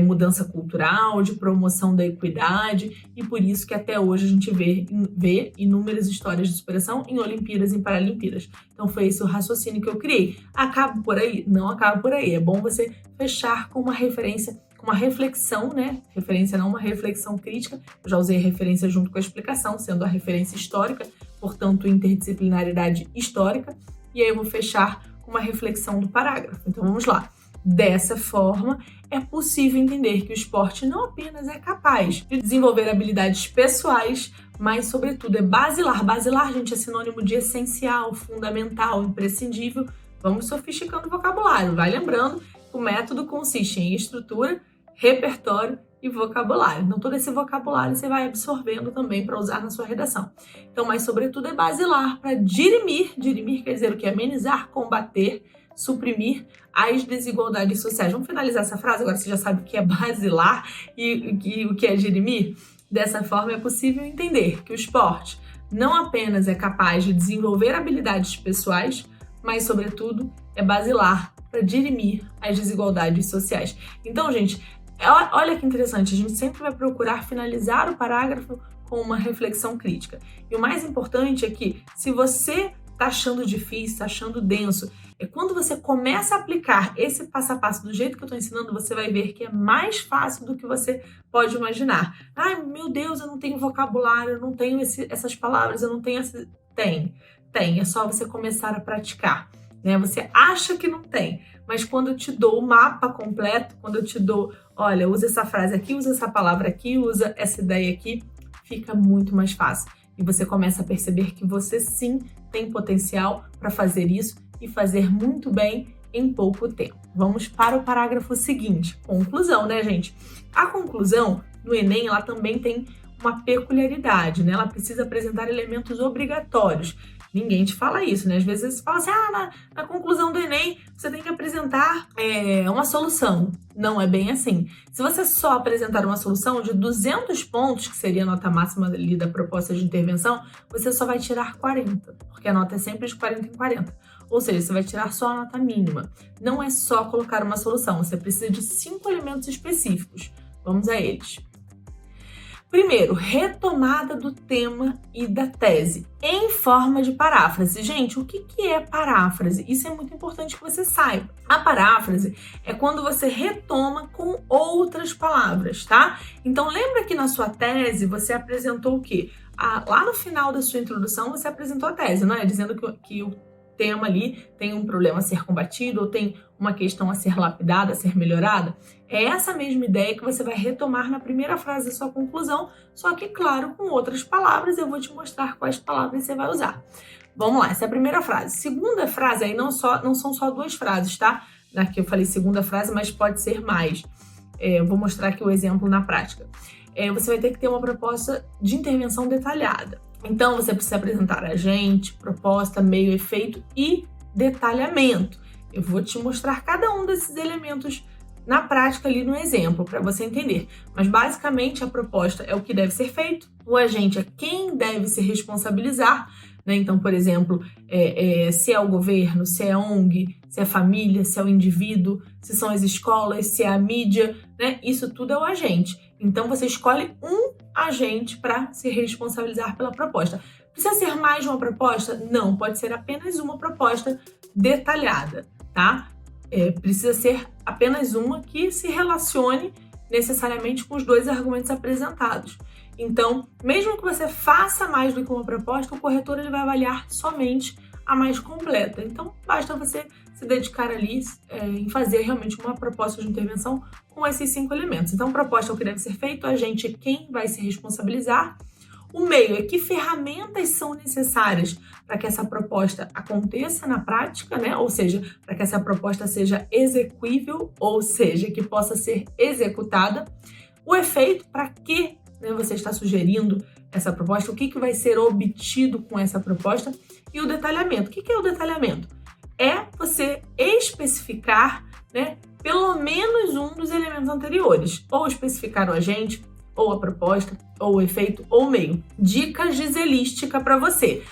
[SPEAKER 1] mudança cultural, de promoção da equidade, e por isso que até hoje a gente vê inúmeras histórias de superação em Olimpíadas e Paralimpíadas. Então foi esse o raciocínio que eu criei. Acabo por aí? Não acabo por aí. É bom você fechar com uma referência, com uma reflexão, né? Referência não, uma reflexão crítica. Eu já usei referência junto com a explicação, sendo a referência histórica, portanto, interdisciplinaridade histórica. E aí eu vou fechar com uma reflexão do parágrafo. Então vamos lá. Dessa forma, é possível entender que o esporte não apenas é capaz de desenvolver habilidades pessoais, mas, sobretudo, é basilar. Basilar, gente, é sinônimo de essencial, fundamental, imprescindível. Vamos sofisticando o vocabulário. Vai lembrando que o método consiste em estrutura, repertório e vocabulário. Então, todo esse vocabulário você vai absorvendo também para usar na sua redação. Então, mas, sobretudo, é basilar para dirimir. Dirimir quer dizer o que? Amenizar, combater, suprimir as desigualdades sociais. Vamos finalizar essa frase? Agora você já sabe o que é basilar e o que é dirimir? Dessa forma, é possível entender que o esporte não apenas é capaz de desenvolver habilidades pessoais, mas, sobretudo, é basilar para dirimir as desigualdades sociais. Então, gente, olha que interessante, a gente sempre vai procurar finalizar o parágrafo com uma reflexão crítica. E o mais importante é que, se você está achando difícil, está achando denso, quando você começa a aplicar esse passo a passo do jeito que eu estou ensinando, você vai ver que é mais fácil do que você pode imaginar. Ai, meu Deus, eu não tenho vocabulário, eu não tenho essas palavras, eu não tenho essa... Tem, é só você começar a praticar, né? Você acha que não tem, mas quando eu te dou o mapa completo, quando eu te dou, olha, usa essa frase aqui, usa essa palavra aqui, usa essa ideia aqui, fica muito mais fácil. E você começa a perceber que você sim tem potencial para fazer isso e fazer muito bem em pouco tempo. Vamos para o parágrafo seguinte. Conclusão, né, gente? A conclusão, no Enem, ela também tem uma peculiaridade, né? Ela precisa apresentar elementos obrigatórios. Ninguém te fala isso, né? Às vezes você fala assim, na conclusão do Enem, você tem que apresentar uma solução. Não é bem assim. Se você só apresentar uma solução de 200 pontos, que seria a nota máxima ali da proposta de intervenção, você só vai tirar 40, porque a nota é sempre de 40 em 40. Ou seja, você vai tirar só a nota mínima. Não é só colocar uma solução, você precisa de 5 elementos específicos. Vamos a eles. Primeiro, retomada do tema e da tese em forma de paráfrase. Gente, o que é paráfrase? Isso é muito importante que você saiba. A paráfrase é quando você retoma com outras palavras, tá? Então, lembra que na sua tese você apresentou o quê? Lá no final da sua introdução você apresentou a tese, não é? Dizendo que o tema ali tem um problema a ser combatido ou tem uma questão a ser lapidada, a ser melhorada. É essa mesma ideia que você vai retomar na primeira frase da sua conclusão, só que, claro, com outras palavras. Eu vou te mostrar quais palavras você vai usar. Vamos lá, essa é a primeira frase. Segunda frase, aí não são só 2 frases, tá? Aqui eu falei segunda frase, mas pode ser mais. Eu vou mostrar aqui o exemplo na prática. Você vai ter que ter uma proposta de intervenção detalhada. Então, você precisa apresentar agente, proposta, meio, efeito e detalhamento. Eu vou te mostrar cada um desses elementos na prática ali no exemplo, para você entender. Mas, basicamente, a proposta é o que deve ser feito, o agente é quem deve se responsabilizar,
[SPEAKER 4] né? Então, por exemplo, se é o governo, se é a ONG, se é a família, se é o indivíduo, se são as escolas, se é a mídia, né? Isso tudo é o agente. Então, você escolhe um agente para se responsabilizar pela proposta. Precisa ser mais de uma proposta? Não, pode ser apenas uma proposta detalhada, tá? Precisa ser apenas uma que se relacione necessariamente com os 2 argumentos apresentados. Então, mesmo que você faça mais do que uma proposta, o corretor ele vai avaliar somente a mais completa. Então, basta você se dedicar ali em fazer realmente uma proposta de intervenção com esses 5 elementos. Então, proposta é o que deve ser feito, a agente é quem vai se responsabilizar, o meio é que ferramentas são necessárias para que essa proposta aconteça na prática, né? Ou seja, para que essa proposta seja execuível, ou seja, que possa ser executada. O efeito, para que, né, você está sugerindo essa proposta, o que vai ser obtido com essa proposta, e o detalhamento. O que é o detalhamento? É você especificar, né, pelo menos um dos elementos anteriores, ou especificar o agente, ou a proposta, ou o efeito, ou o meio. Dicas de zelística para você.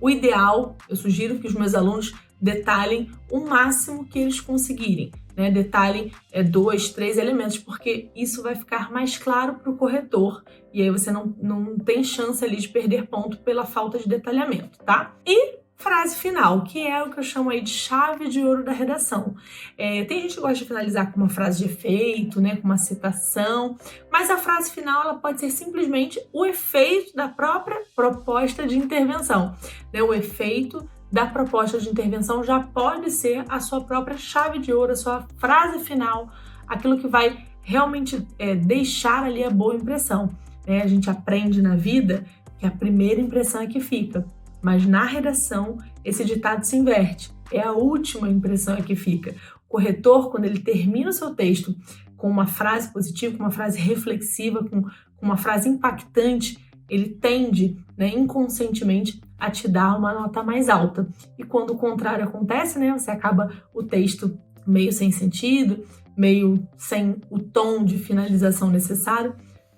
[SPEAKER 4] O ideal, eu sugiro que os meus alunos detalhem o máximo que eles conseguirem, né? Detalhem 2, 3 elementos, porque isso vai ficar mais claro para o corretor, e aí você não tem chance ali de perder ponto pela falta de detalhamento, tá? E frase final, que é o que eu chamo aí de chave de ouro da redação. Tem gente que gosta de finalizar com uma frase de efeito, né, com uma citação, mas a frase final ela pode ser simplesmente o efeito da própria proposta de intervenção, né? O efeito da proposta de intervenção já pode ser a sua própria chave de ouro, a sua frase final, aquilo que vai realmente deixar ali a boa impressão, né? A gente aprende na vida que a primeira impressão é que fica. Mas na redação, esse ditado se inverte. É a última impressão que fica. O corretor, quando ele termina o seu texto com uma frase positiva, com uma frase reflexiva, com uma frase impactante, ele tende, né, inconscientemente a te dar uma nota mais alta. E quando o contrário acontece, né, você acaba o texto meio sem sentido, meio sem o tom de finalização necessário,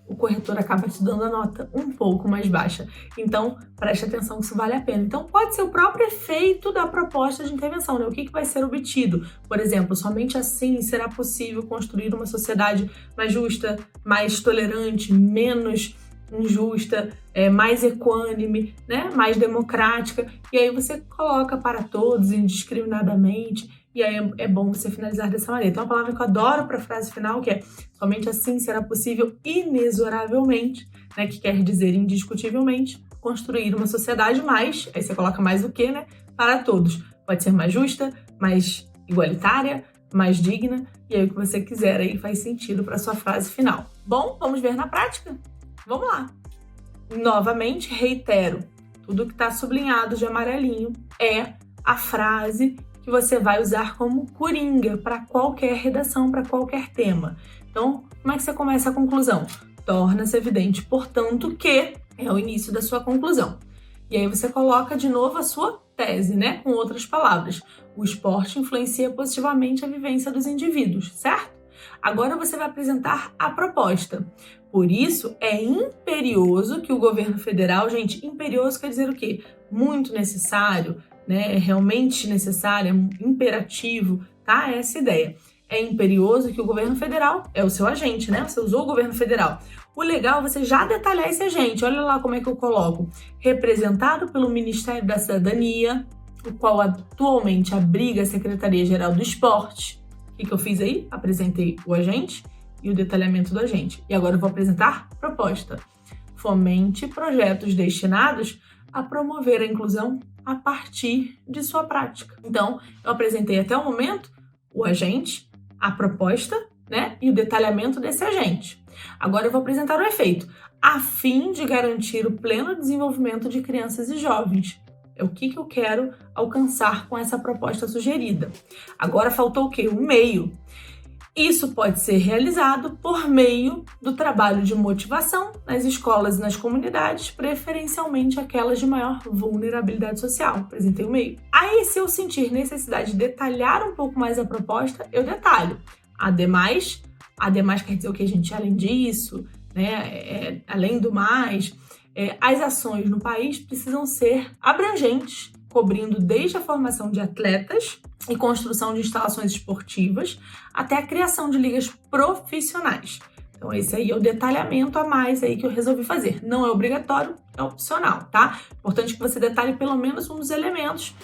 [SPEAKER 4] o corretor acaba te dando a nota um pouco mais baixa. Então, preste atenção que isso vale a pena. Então, pode ser o próprio efeito da proposta de intervenção, né? O que vai ser obtido? Por exemplo, somente assim será possível construir uma sociedade mais justa, mais tolerante, menos injusta, mais equânime, né? Mais democrática. E aí você coloca para todos indiscriminadamente. E aí é bom você finalizar dessa maneira. Então, uma palavra que eu adoro para a frase final, que é somente assim será possível inexoravelmente, né, que quer dizer indiscutivelmente, construir uma sociedade mais, aí você coloca mais o quê, né, para todos. Pode ser mais justa, mais igualitária, mais digna, e aí o que você quiser aí faz sentido para sua frase final. Bom, vamos ver na prática? Vamos lá! Novamente, reitero, tudo que está sublinhado de amarelinho é a frase que você vai usar como coringa para qualquer redação, para qualquer tema. Então, como é que você começa a conclusão? Torna-se evidente, portanto, que é o início da sua conclusão. E aí você coloca de novo a sua tese, né? Com outras palavras. O esporte influencia positivamente a vivência dos indivíduos, certo? Agora você vai apresentar a proposta. Por isso, é imperioso que o governo federal, gente, imperioso quer dizer o quê? Muito necessário, né? É realmente necessário, é imperativo, tá? Essa ideia. É imperioso que o governo federal é o seu agente, né? Você usou o governo federal. O legal é você já detalhar esse agente. Olha lá como é que eu coloco. Representado pelo Ministério da Cidadania, o qual atualmente abriga a Secretaria-Geral do Esporte. O que eu fiz aí? Apresentei o agente e o detalhamento do agente. E agora eu vou apresentar proposta. Fomente projetos destinados a promover a inclusão a partir de sua prática. Então, eu apresentei até o momento o agente, a proposta, né, e o detalhamento desse agente. Agora eu vou apresentar o efeito, a fim de garantir o pleno desenvolvimento de crianças e jovens. É o que eu quero alcançar com essa proposta sugerida. Agora faltou o quê? O meio. Isso pode ser realizado por meio do trabalho de motivação nas escolas e nas comunidades, preferencialmente aquelas de maior vulnerabilidade social. Apresentei o meio. Aí, se eu sentir necessidade de detalhar um pouco mais a proposta, eu detalho. Ademais quer dizer o que, gente? Além disso, né? Além do mais, As ações no país precisam ser abrangentes, cobrindo desde a formação de atletas e construção de instalações esportivas até a criação de ligas profissionais. Então esse aí é o detalhamento a mais aí que eu resolvi fazer. Não é obrigatório, é opcional, tá? Importante que você detalhe pelo menos um dos elementos.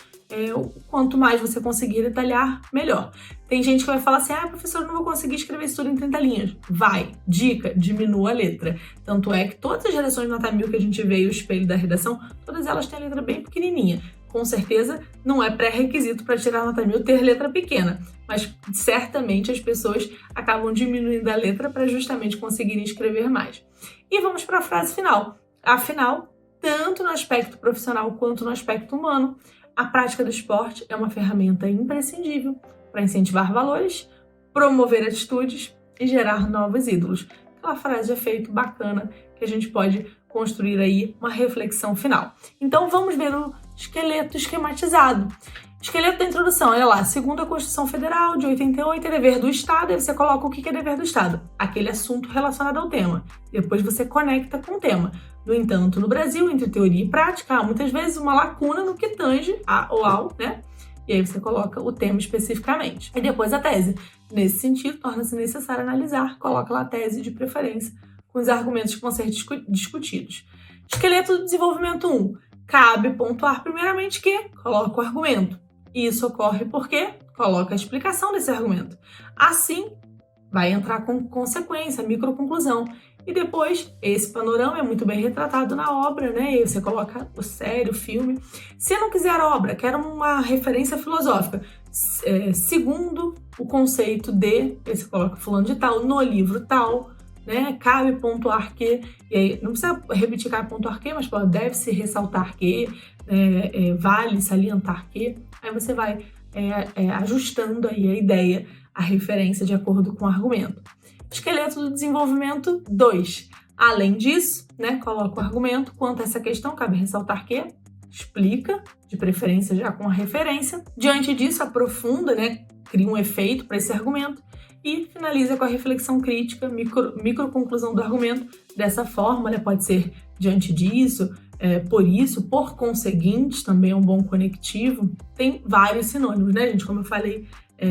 [SPEAKER 4] Quanto mais você conseguir detalhar, melhor. Tem gente que vai falar assim, professor, eu não vou conseguir escrever isso tudo em 30 linhas. Vai, dica, diminua a letra. Tanto é que todas as redações de nota 1000 que a gente vê, o espelho da redação, todas elas têm a letra bem pequenininha. Com certeza não é pré-requisito para tirar nota 1000 ter letra pequena, mas certamente as pessoas acabam diminuindo a letra para justamente conseguirem escrever mais. E vamos para a frase final. Afinal, tanto no aspecto profissional quanto no aspecto humano, a prática do esporte é uma ferramenta imprescindível para incentivar valores, promover atitudes e gerar novos ídolos. Aquela frase de efeito bacana que a gente pode construir aí uma reflexão final. Então vamos ver o esqueleto esquematizado. Esqueleto da introdução, olha lá, segundo a Constituição Federal de 88, é dever do Estado, aí você coloca o que é dever do Estado, aquele assunto relacionado ao tema. Depois você conecta com o tema. No entanto, no Brasil, entre teoria e prática, há muitas vezes uma lacuna no que tange ao, né? E aí você coloca o tema especificamente. E depois a tese. Nesse sentido, torna-se necessário analisar, coloca lá a tese de preferência, com os argumentos que vão ser discutidos. Esqueleto do desenvolvimento 1. Cabe pontuar primeiramente que coloca o argumento. Isso ocorre porque coloca a explicação desse argumento. Assim, vai entrar com consequência, microconclusão. E depois, esse panorama é muito bem retratado na obra, né? E aí você coloca o sério, o filme. Se não quiser obra, quer uma referência filosófica, segundo o conceito de, aí você coloca fulano de tal, no livro tal, né? Cabe pontuar que, e aí não precisa repetir cabe pontuar que, mas deve-se ressaltar que, vale salientar que, aí você vai ajustando aí a ideia, a referência de acordo com o argumento. Esqueleto do desenvolvimento 2. Além disso, né, coloca o argumento quanto a essa questão, cabe ressaltar que explica, de preferência já com a referência. Diante disso, aprofunda, né, cria um efeito para esse argumento e finaliza com a reflexão crítica, microconclusão do argumento. Dessa forma, né, pode ser diante disso, por isso, por conseguinte, também é um bom conectivo. Tem vários sinônimos, né, gente? Como eu falei,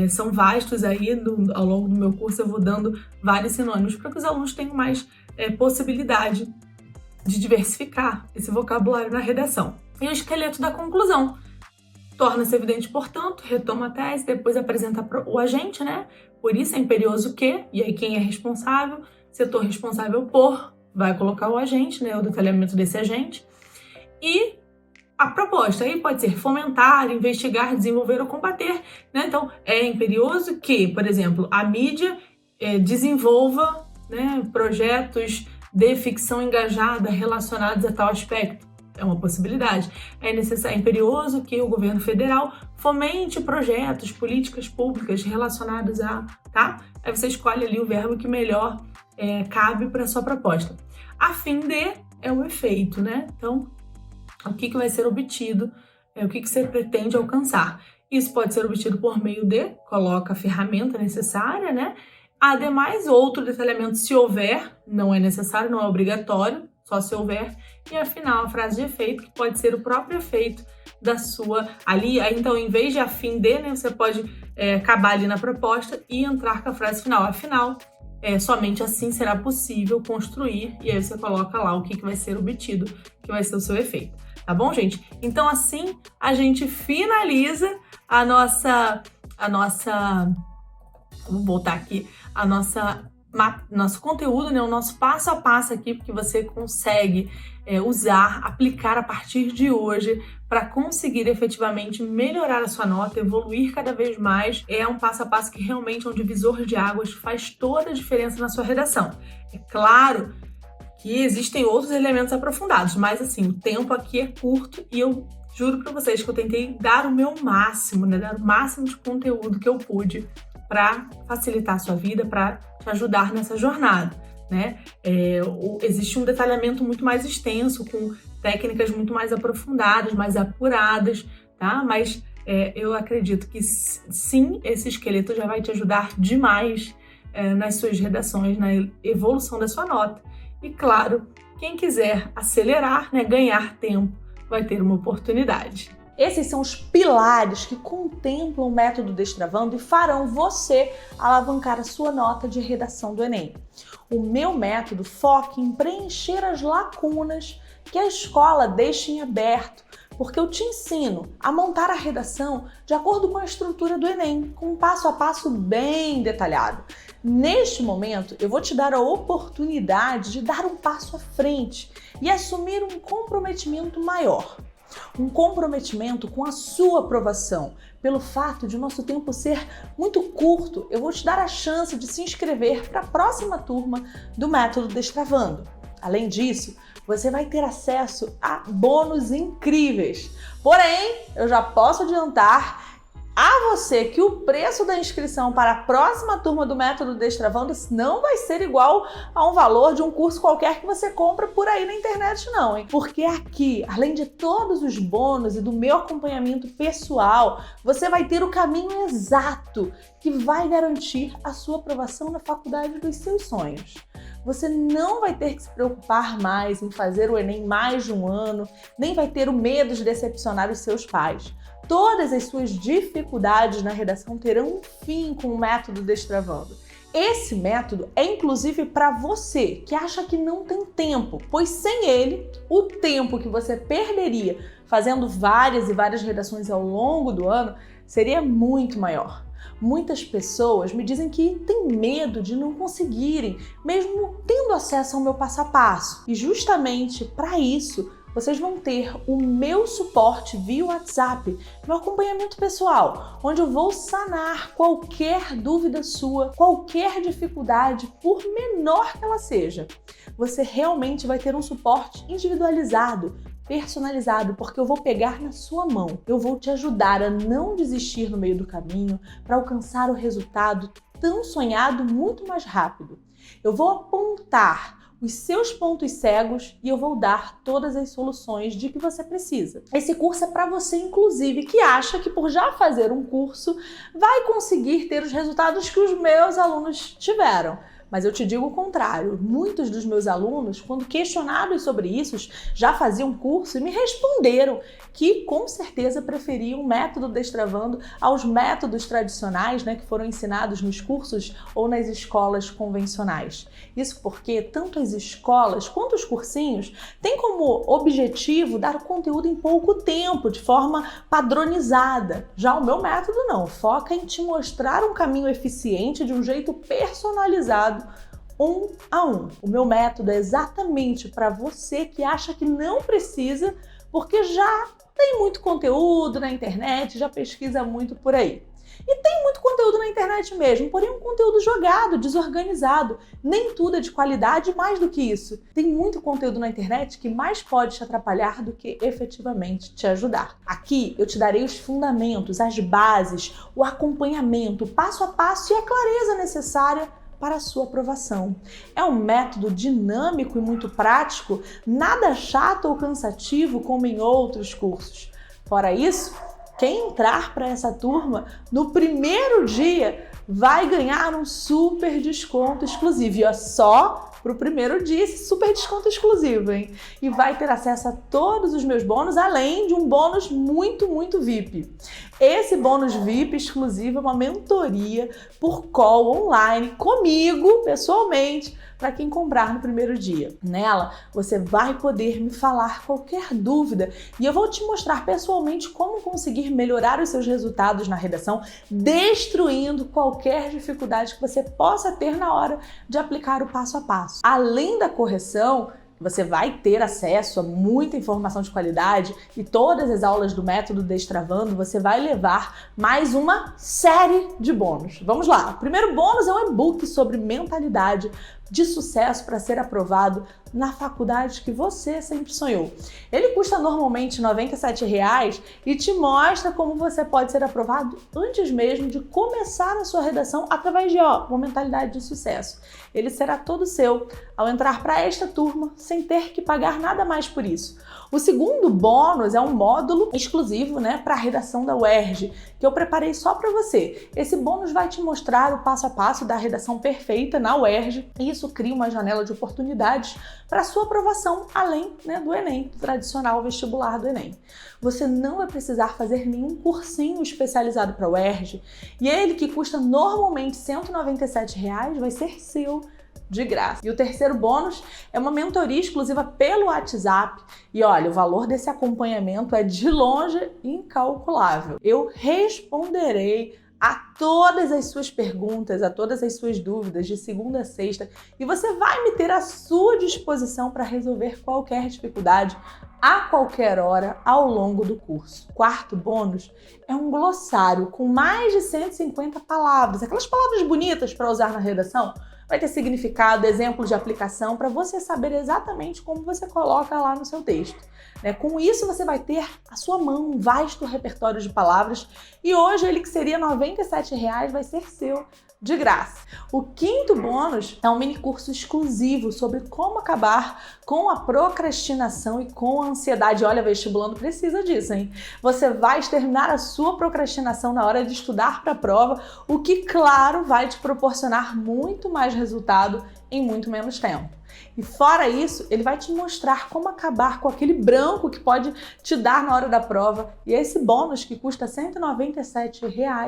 [SPEAKER 4] são vastos aí, ao longo do meu curso eu vou dando vários sinônimos para que os alunos tenham mais possibilidade de diversificar esse vocabulário na redação. E o esqueleto da conclusão. Torna-se evidente, portanto, retoma a tese, depois apresenta o agente, né? Por isso é imperioso que, e aí quem é responsável, setor responsável por, vai colocar o agente, né? O detalhamento desse agente. E a proposta aí pode ser fomentar, investigar, desenvolver ou combater, né? Então, é imperioso que, por exemplo, a mídia desenvolva, né, projetos de ficção engajada relacionados a tal aspecto. É uma possibilidade. É imperioso que o governo federal fomente projetos, políticas públicas relacionados a, tá? Aí você escolhe ali o verbo que melhor cabe para a sua proposta. A fim de é o efeito, né? Então, o que vai ser obtido, o que você pretende alcançar. Isso pode ser obtido por meio de, coloca a ferramenta necessária, né? Ademais, outro detalhamento, se houver, não é necessário, não é obrigatório, só se houver. E afinal, a frase de efeito, que pode ser o próprio efeito da sua ali. Aí, então, em vez de a fim de, né, você pode acabar ali na proposta e entrar com a frase final. Afinal, somente assim será possível construir, e aí você coloca lá o que vai ser obtido, que vai ser o seu efeito. Tá bom, gente? Então, assim, a gente finaliza vou voltar aqui, nosso conteúdo, né? O nosso passo a passo aqui, porque você consegue usar, aplicar a partir de hoje para conseguir efetivamente melhorar a sua nota, evoluir cada vez mais. É um passo a passo que realmente é um divisor de águas, faz toda a diferença na sua redação. É claro que existem outros elementos aprofundados, mas assim, o tempo aqui é curto e eu juro para vocês que eu tentei dar o meu máximo, né? Dar o máximo de conteúdo que eu pude para facilitar a sua vida, para te ajudar nessa jornada, né? Existe um detalhamento muito mais extenso, com técnicas muito mais aprofundadas, mais apuradas, tá? Mas eu acredito que sim, esse esqueleto já vai te ajudar demais nas suas redações, na evolução da sua nota. E claro, Quem quiser acelerar, né, ganhar tempo, vai ter uma oportunidade.
[SPEAKER 1] Esses são os pilares que contemplam o método Destravando e farão você alavancar a sua nota de redação do Enem. O meu método foca em preencher as lacunas que a escola deixa em aberto, porque eu te ensino a montar a redação de acordo com a estrutura do Enem, com um passo a passo bem detalhado. Neste momento, eu vou te dar a oportunidade de dar um passo à frente e assumir um comprometimento maior. Um comprometimento com a sua aprovação. Pelo fato de o nosso tempo ser muito curto, eu vou te dar a chance de se inscrever para a próxima turma do Método Destravando. Além disso, você vai ter acesso a bônus incríveis. Porém, eu já posso adiantar a você que o preço da inscrição para a próxima turma do Método Destravando não vai ser igual a um valor de um curso qualquer que você compra por aí na internet não, hein? Porque aqui, além de todos os bônus e do meu acompanhamento pessoal, você vai ter o caminho exato que vai garantir a sua aprovação na faculdade dos seus sonhos. Você não vai ter que se preocupar mais em fazer o Enem mais de um ano, nem vai ter o medo de decepcionar os seus pais. Todas as suas dificuldades na redação terão um fim com o método Destravando. Esse método é inclusive para você que acha que não tem tempo, pois sem ele, o tempo que você perderia fazendo várias e várias redações ao longo do ano seria muito maior. Muitas pessoas me dizem que têm medo de não conseguirem, mesmo tendo acesso ao meu passo a passo. E justamente para isso, vocês vão ter o meu suporte via WhatsApp, meu acompanhamento pessoal, onde eu vou sanar qualquer dúvida sua, qualquer dificuldade, por menor que ela seja. Você realmente vai ter um suporte individualizado, personalizado, porque eu vou pegar na sua mão. Eu vou te ajudar a não desistir no meio do caminho para alcançar o resultado tão sonhado muito mais rápido. Eu vou apontar os seus pontos cegos e eu vou dar todas as soluções de que você precisa. Esse curso é para você, inclusive, que acha que por já fazer um curso vai conseguir ter os resultados que os meus alunos tiveram. Mas eu te digo o contrário, muitos dos meus alunos, quando questionados sobre isso, já faziam curso e me responderam que com certeza preferiam o método Destravando aos métodos tradicionais, né, que foram ensinados nos cursos ou nas escolas convencionais. Isso porque tanto as escolas quanto os cursinhos têm como objetivo dar o conteúdo em pouco tempo, de forma padronizada. Já o meu método não, foca em te mostrar um caminho eficiente de um jeito personalizado, um a um. O meu método é exatamente para você que acha que não precisa, porque já tem muito conteúdo na internet, já pesquisa muito por aí. E tem muito conteúdo na internet mesmo, porém um conteúdo jogado, desorganizado. Nem tudo é de qualidade, mais do que isso. Tem muito conteúdo na internet que mais pode te atrapalhar do que efetivamente te ajudar. Aqui eu te darei os fundamentos, as bases, o acompanhamento, o passo a passo e a clareza necessária para a sua aprovação. É um método dinâmico e muito prático, nada chato ou cansativo como em outros cursos. Fora isso, quem entrar para essa turma no primeiro dia vai ganhar um super desconto exclusivo. E é só para o primeiro dia esse super desconto exclusivo, hein? E vai ter acesso a todos os meus bônus, além de um bônus muito VIP. Esse bônus VIP exclusivo é uma mentoria por call online comigo, pessoalmente, para quem comprar no primeiro dia. Nela, você vai poder me falar qualquer dúvida e eu vou te mostrar pessoalmente como conseguir melhorar os seus resultados na redação, destruindo qualquer dificuldade que você possa ter na hora de aplicar o passo a passo. Além da correção, você vai ter acesso a muita informação de qualidade e todas as aulas do Método Destravando, você vai levar mais uma série de bônus. Vamos lá! O primeiro bônus é um e-book sobre mentalidade de sucesso para ser aprovado na faculdade que você sempre sonhou. Ele custa normalmente R$ 97,00 e te mostra como você pode ser aprovado antes mesmo de começar a sua redação através de uma mentalidade de sucesso. Ele será todo seu ao entrar para esta turma sem ter que pagar nada mais por isso. O segundo bônus é um módulo exclusivo, para a redação da UERJ, que eu preparei só para você. Esse bônus vai te mostrar o passo a passo da redação perfeita na UERJ e isso cria uma janela de oportunidades para sua aprovação, além, né, do Enem, do tradicional vestibular do Enem. Você não vai precisar fazer nenhum cursinho especializado para o UERJ, e ele, que custa normalmente R$ 197, vai ser seu de graça. E o terceiro bônus é uma mentoria exclusiva pelo WhatsApp. E olha, o valor desse acompanhamento é de longe incalculável. Eu responderei a todas as suas perguntas, a todas as suas dúvidas de segunda a sexta, e você vai me ter à sua disposição para resolver qualquer dificuldade a qualquer hora ao longo do curso. Quarto bônus é um glossário com mais de 150 palavras, aquelas palavras bonitas para usar na redação. Vai ter significado, exemplos de aplicação para você saber exatamente como você coloca lá no seu texto. Com isso, você vai ter à sua mão um vasto repertório de palavras, e hoje ele, que seria R$ 97, vai ser seu de graça. O quinto bônus é um mini curso exclusivo sobre como acabar com a procrastinação e com a ansiedade. Olha, vestibulando precisa disso, hein? Você vai exterminar a sua procrastinação na hora de estudar para a prova, o que, claro, vai te proporcionar muito mais resultado em muito menos tempo. E fora isso, ele vai te mostrar como acabar com aquele branco que pode te dar na hora da prova. E esse bônus, que custa R$ 197,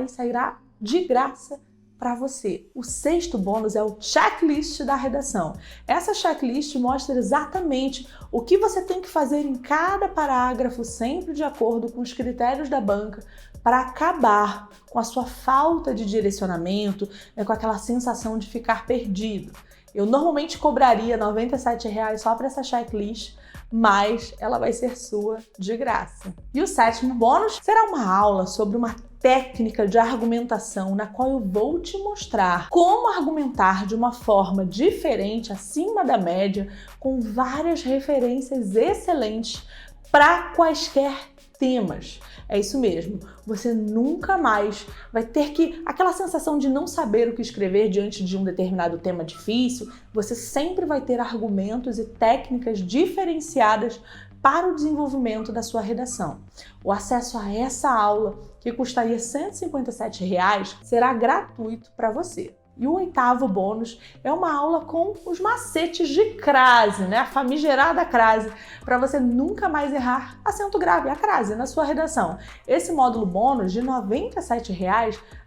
[SPEAKER 1] sairá de graça para você. O sexto bônus é o checklist da redação. Essa checklist mostra exatamente o que você tem que fazer em cada parágrafo, sempre de acordo com os critérios da banca, para acabar com a sua falta de direcionamento, com aquela sensação de ficar perdido. Eu normalmente cobraria R$ 97 só para essa checklist, mas ela vai ser sua de graça. E o sétimo bônus será uma aula sobre uma técnica de argumentação na qual eu vou te mostrar como argumentar de uma forma diferente, acima da média, com várias referências excelentes para quaisquer temas. É isso mesmo, você nunca mais vai ter aquela sensação de não saber o que escrever diante de um determinado tema difícil. Você sempre vai ter argumentos e técnicas diferenciadas para o desenvolvimento da sua redação. O acesso a essa aula, que custaria R$ 157, será gratuito para você. E o oitavo bônus é uma aula com os macetes de crase, a famigerada crase, para você nunca mais errar acento grave, a crase, na sua redação. Esse módulo bônus de R$ 97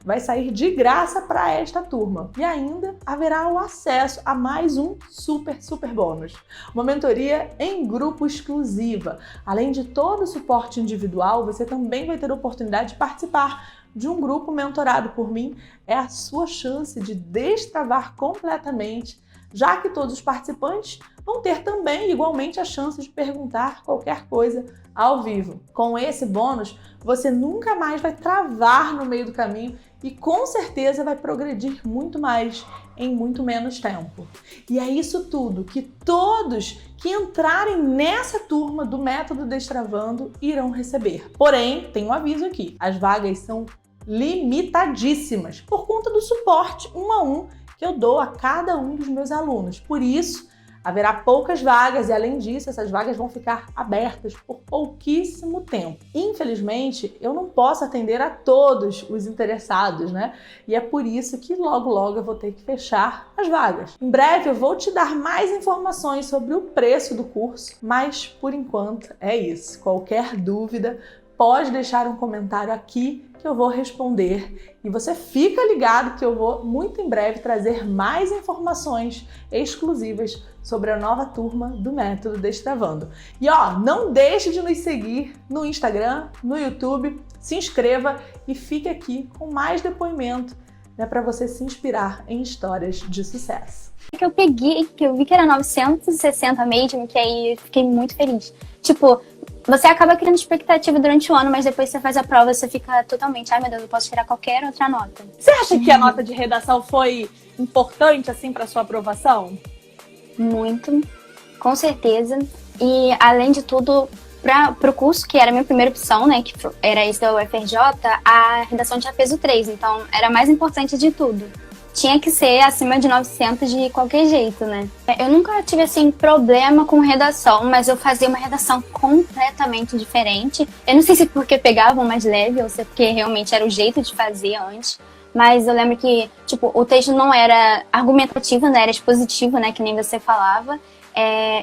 [SPEAKER 1] vai sair de graça para esta turma. E ainda haverá o acesso a mais um super bônus. Uma mentoria em grupo exclusiva. Além de todo o suporte individual, você também vai ter a oportunidade de participar de um grupo mentorado por mim. É a sua chance de destravar completamente, já que todos os participantes vão ter também igualmente a chance de perguntar qualquer coisa ao vivo. Com esse bônus, você nunca mais vai travar no meio do caminho e com certeza vai progredir muito mais em muito menos tempo. E é isso tudo que todos que entrarem nessa turma do Método Destravando irão receber. Porém, tem um aviso aqui, as vagas são limitadíssimas por conta do suporte 1 a 1 que eu dou a cada um dos meus alunos. Por isso, haverá poucas vagas e, além disso, essas vagas vão ficar abertas por pouquíssimo tempo. Infelizmente, eu não posso atender a todos os interessados, E é por isso que logo eu vou ter que fechar as vagas. Em breve eu vou te dar mais informações sobre o preço do curso, mas por enquanto é isso. Qualquer dúvida, pode deixar um comentário aqui que eu vou responder. E você fica ligado que eu vou muito em breve trazer mais informações exclusivas sobre a nova turma do Método Destravando. E não deixe de nos seguir no Instagram, no YouTube, se inscreva e fique aqui com mais depoimento, para você se inspirar em histórias de sucesso.
[SPEAKER 5] Que eu peguei, que eu vi que era 960 mesmo, que aí fiquei muito feliz. Você acaba criando expectativa durante o ano, mas depois você faz a prova, você fica totalmente, ai meu Deus, eu posso tirar qualquer outra nota.
[SPEAKER 3] Você acha que a nota de redação foi importante, assim, para sua aprovação?
[SPEAKER 5] Muito, com certeza. E, além de tudo, para o curso, que era a minha primeira opção, que era esse da UFRJ, a redação tinha peso 3, então era mais importante de tudo. Tinha que ser acima de 900 de qualquer jeito, Eu nunca tive, problema com redação, mas eu fazia uma redação completamente diferente. Eu não sei se porque pegavam mais leve ou se porque realmente era o jeito de fazer antes. Mas eu lembro que, o texto não era argumentativo, era expositivo, que nem você falava.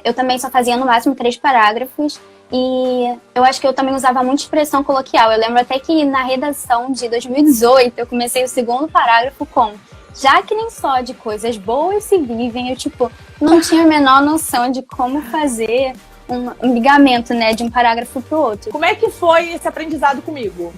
[SPEAKER 5] eu também só fazia no máximo 3 parágrafos. E eu acho que eu também usava muita expressão coloquial. Eu lembro até que na redação de 2018 eu comecei o segundo parágrafo com: já que nem só de coisas boas se vivem. Eu, não tinha a menor noção de como fazer um ligamento, né, de um parágrafo pro outro.
[SPEAKER 1] Como é que foi esse aprendizado comigo?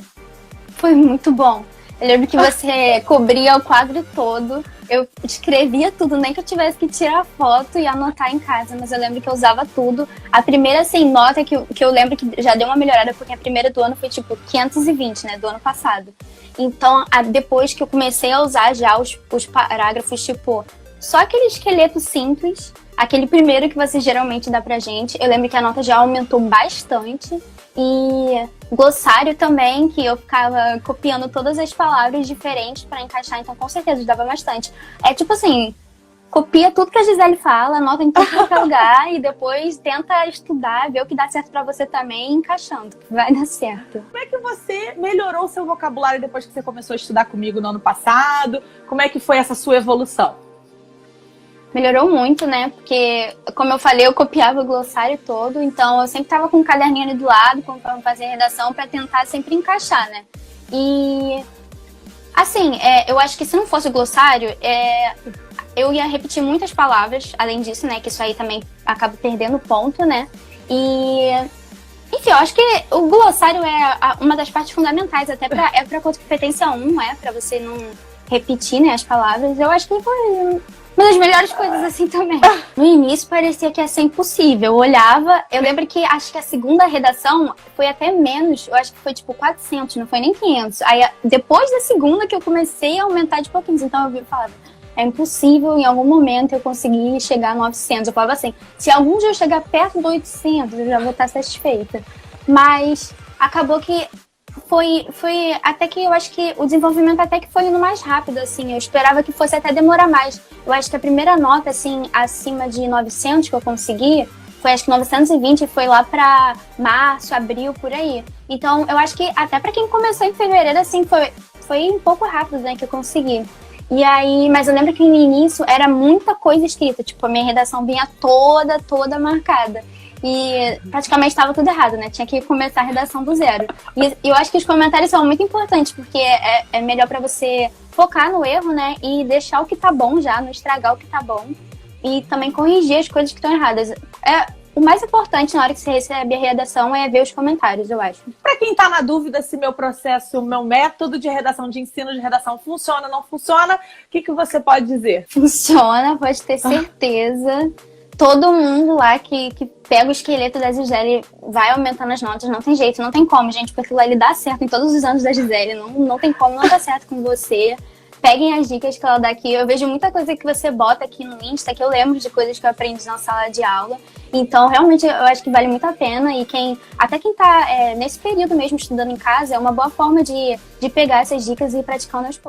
[SPEAKER 5] Foi muito bom. Eu lembro que você cobria o quadro todo. Eu escrevia tudo, nem que eu tivesse que tirar foto e anotar em casa, mas eu lembro que eu usava tudo. A primeira sem nota que eu lembro que já deu uma melhorada, porque a primeira do ano foi 520, né, do ano passado. Então, depois que eu comecei a usar já os parágrafos, só aquele esqueleto simples, aquele primeiro que você geralmente dá pra gente, eu lembro que a nota já aumentou bastante. E glossário também, que eu ficava copiando todas as palavras diferentes pra encaixar, então com certeza ajudava bastante. É copia tudo que a Gisele fala, anota em tudo que é lugar e depois tenta estudar, ver o que dá certo pra você também, encaixando. Vai dar certo.
[SPEAKER 1] Como é que você melhorou o seu vocabulário depois que você começou a estudar comigo no ano passado? Como é que foi essa sua evolução?
[SPEAKER 5] Melhorou muito, né? Porque, como eu falei, eu copiava o glossário todo, então eu sempre tava com um caderninho ali do lado, conforme fazer a redação, pra tentar sempre encaixar, né? E, assim, eu acho que se não fosse o glossário, eu ia repetir muitas palavras, além disso, né? Que isso aí também acaba perdendo ponto, né? E, enfim, eu acho que o glossário é uma das partes fundamentais, até pra competência 1, pra você não repetir, né, as palavras. Eu acho que foi uma das melhores coisas assim também. No início parecia que ia ser impossível. Eu olhava, eu lembro que acho que a segunda redação foi até menos, eu acho que foi 400, não foi nem 500. Aí depois da segunda que eu comecei a aumentar de pouquinhos, então eu vi e falava: é impossível em algum momento eu conseguir chegar a 900. Eu falava assim, se algum dia eu chegar perto do 800, eu já vou estar satisfeita. Mas acabou que foi até que eu acho que o desenvolvimento até que foi indo mais rápido, assim. Eu esperava que fosse até demorar mais. Eu acho que a primeira nota, assim, acima de 900 que eu consegui, foi acho que 920, foi lá pra março, abril, por aí. Então, eu acho que até pra quem começou em fevereiro, assim, foi um pouco rápido, né, que eu consegui. E aí, mas eu lembro que no início era muita coisa escrita, a minha redação vinha toda marcada. E praticamente estava tudo errado, né? Tinha que começar a redação do zero. E eu acho que os comentários são muito importantes, porque é melhor para você focar no erro, né? E deixar o que tá bom já, não estragar o que tá bom. E também corrigir as coisas que estão erradas. O mais importante na hora que você recebe a redação é ver os comentários, eu acho.
[SPEAKER 1] Para quem tá na dúvida se meu processo, meu método de redação, de ensino de redação funciona ou não funciona, o que você pode dizer?
[SPEAKER 5] Funciona, pode ter certeza. Todo mundo lá que pega o esqueleto da Gisele vai aumentando as notas, não tem jeito, não tem como, gente, porque aquilo ali dá certo em todos os anos da Gisele, não tem como não dar certo com você. Peguem as dicas que ela dá aqui. Eu vejo muita coisa que você bota aqui no Insta, que eu lembro de coisas que eu aprendi na sala de aula. Então, realmente, eu acho que vale muito a pena. E até quem tá nesse período mesmo estudando em casa, é uma boa forma de pegar essas dicas e ir praticando aos poucos.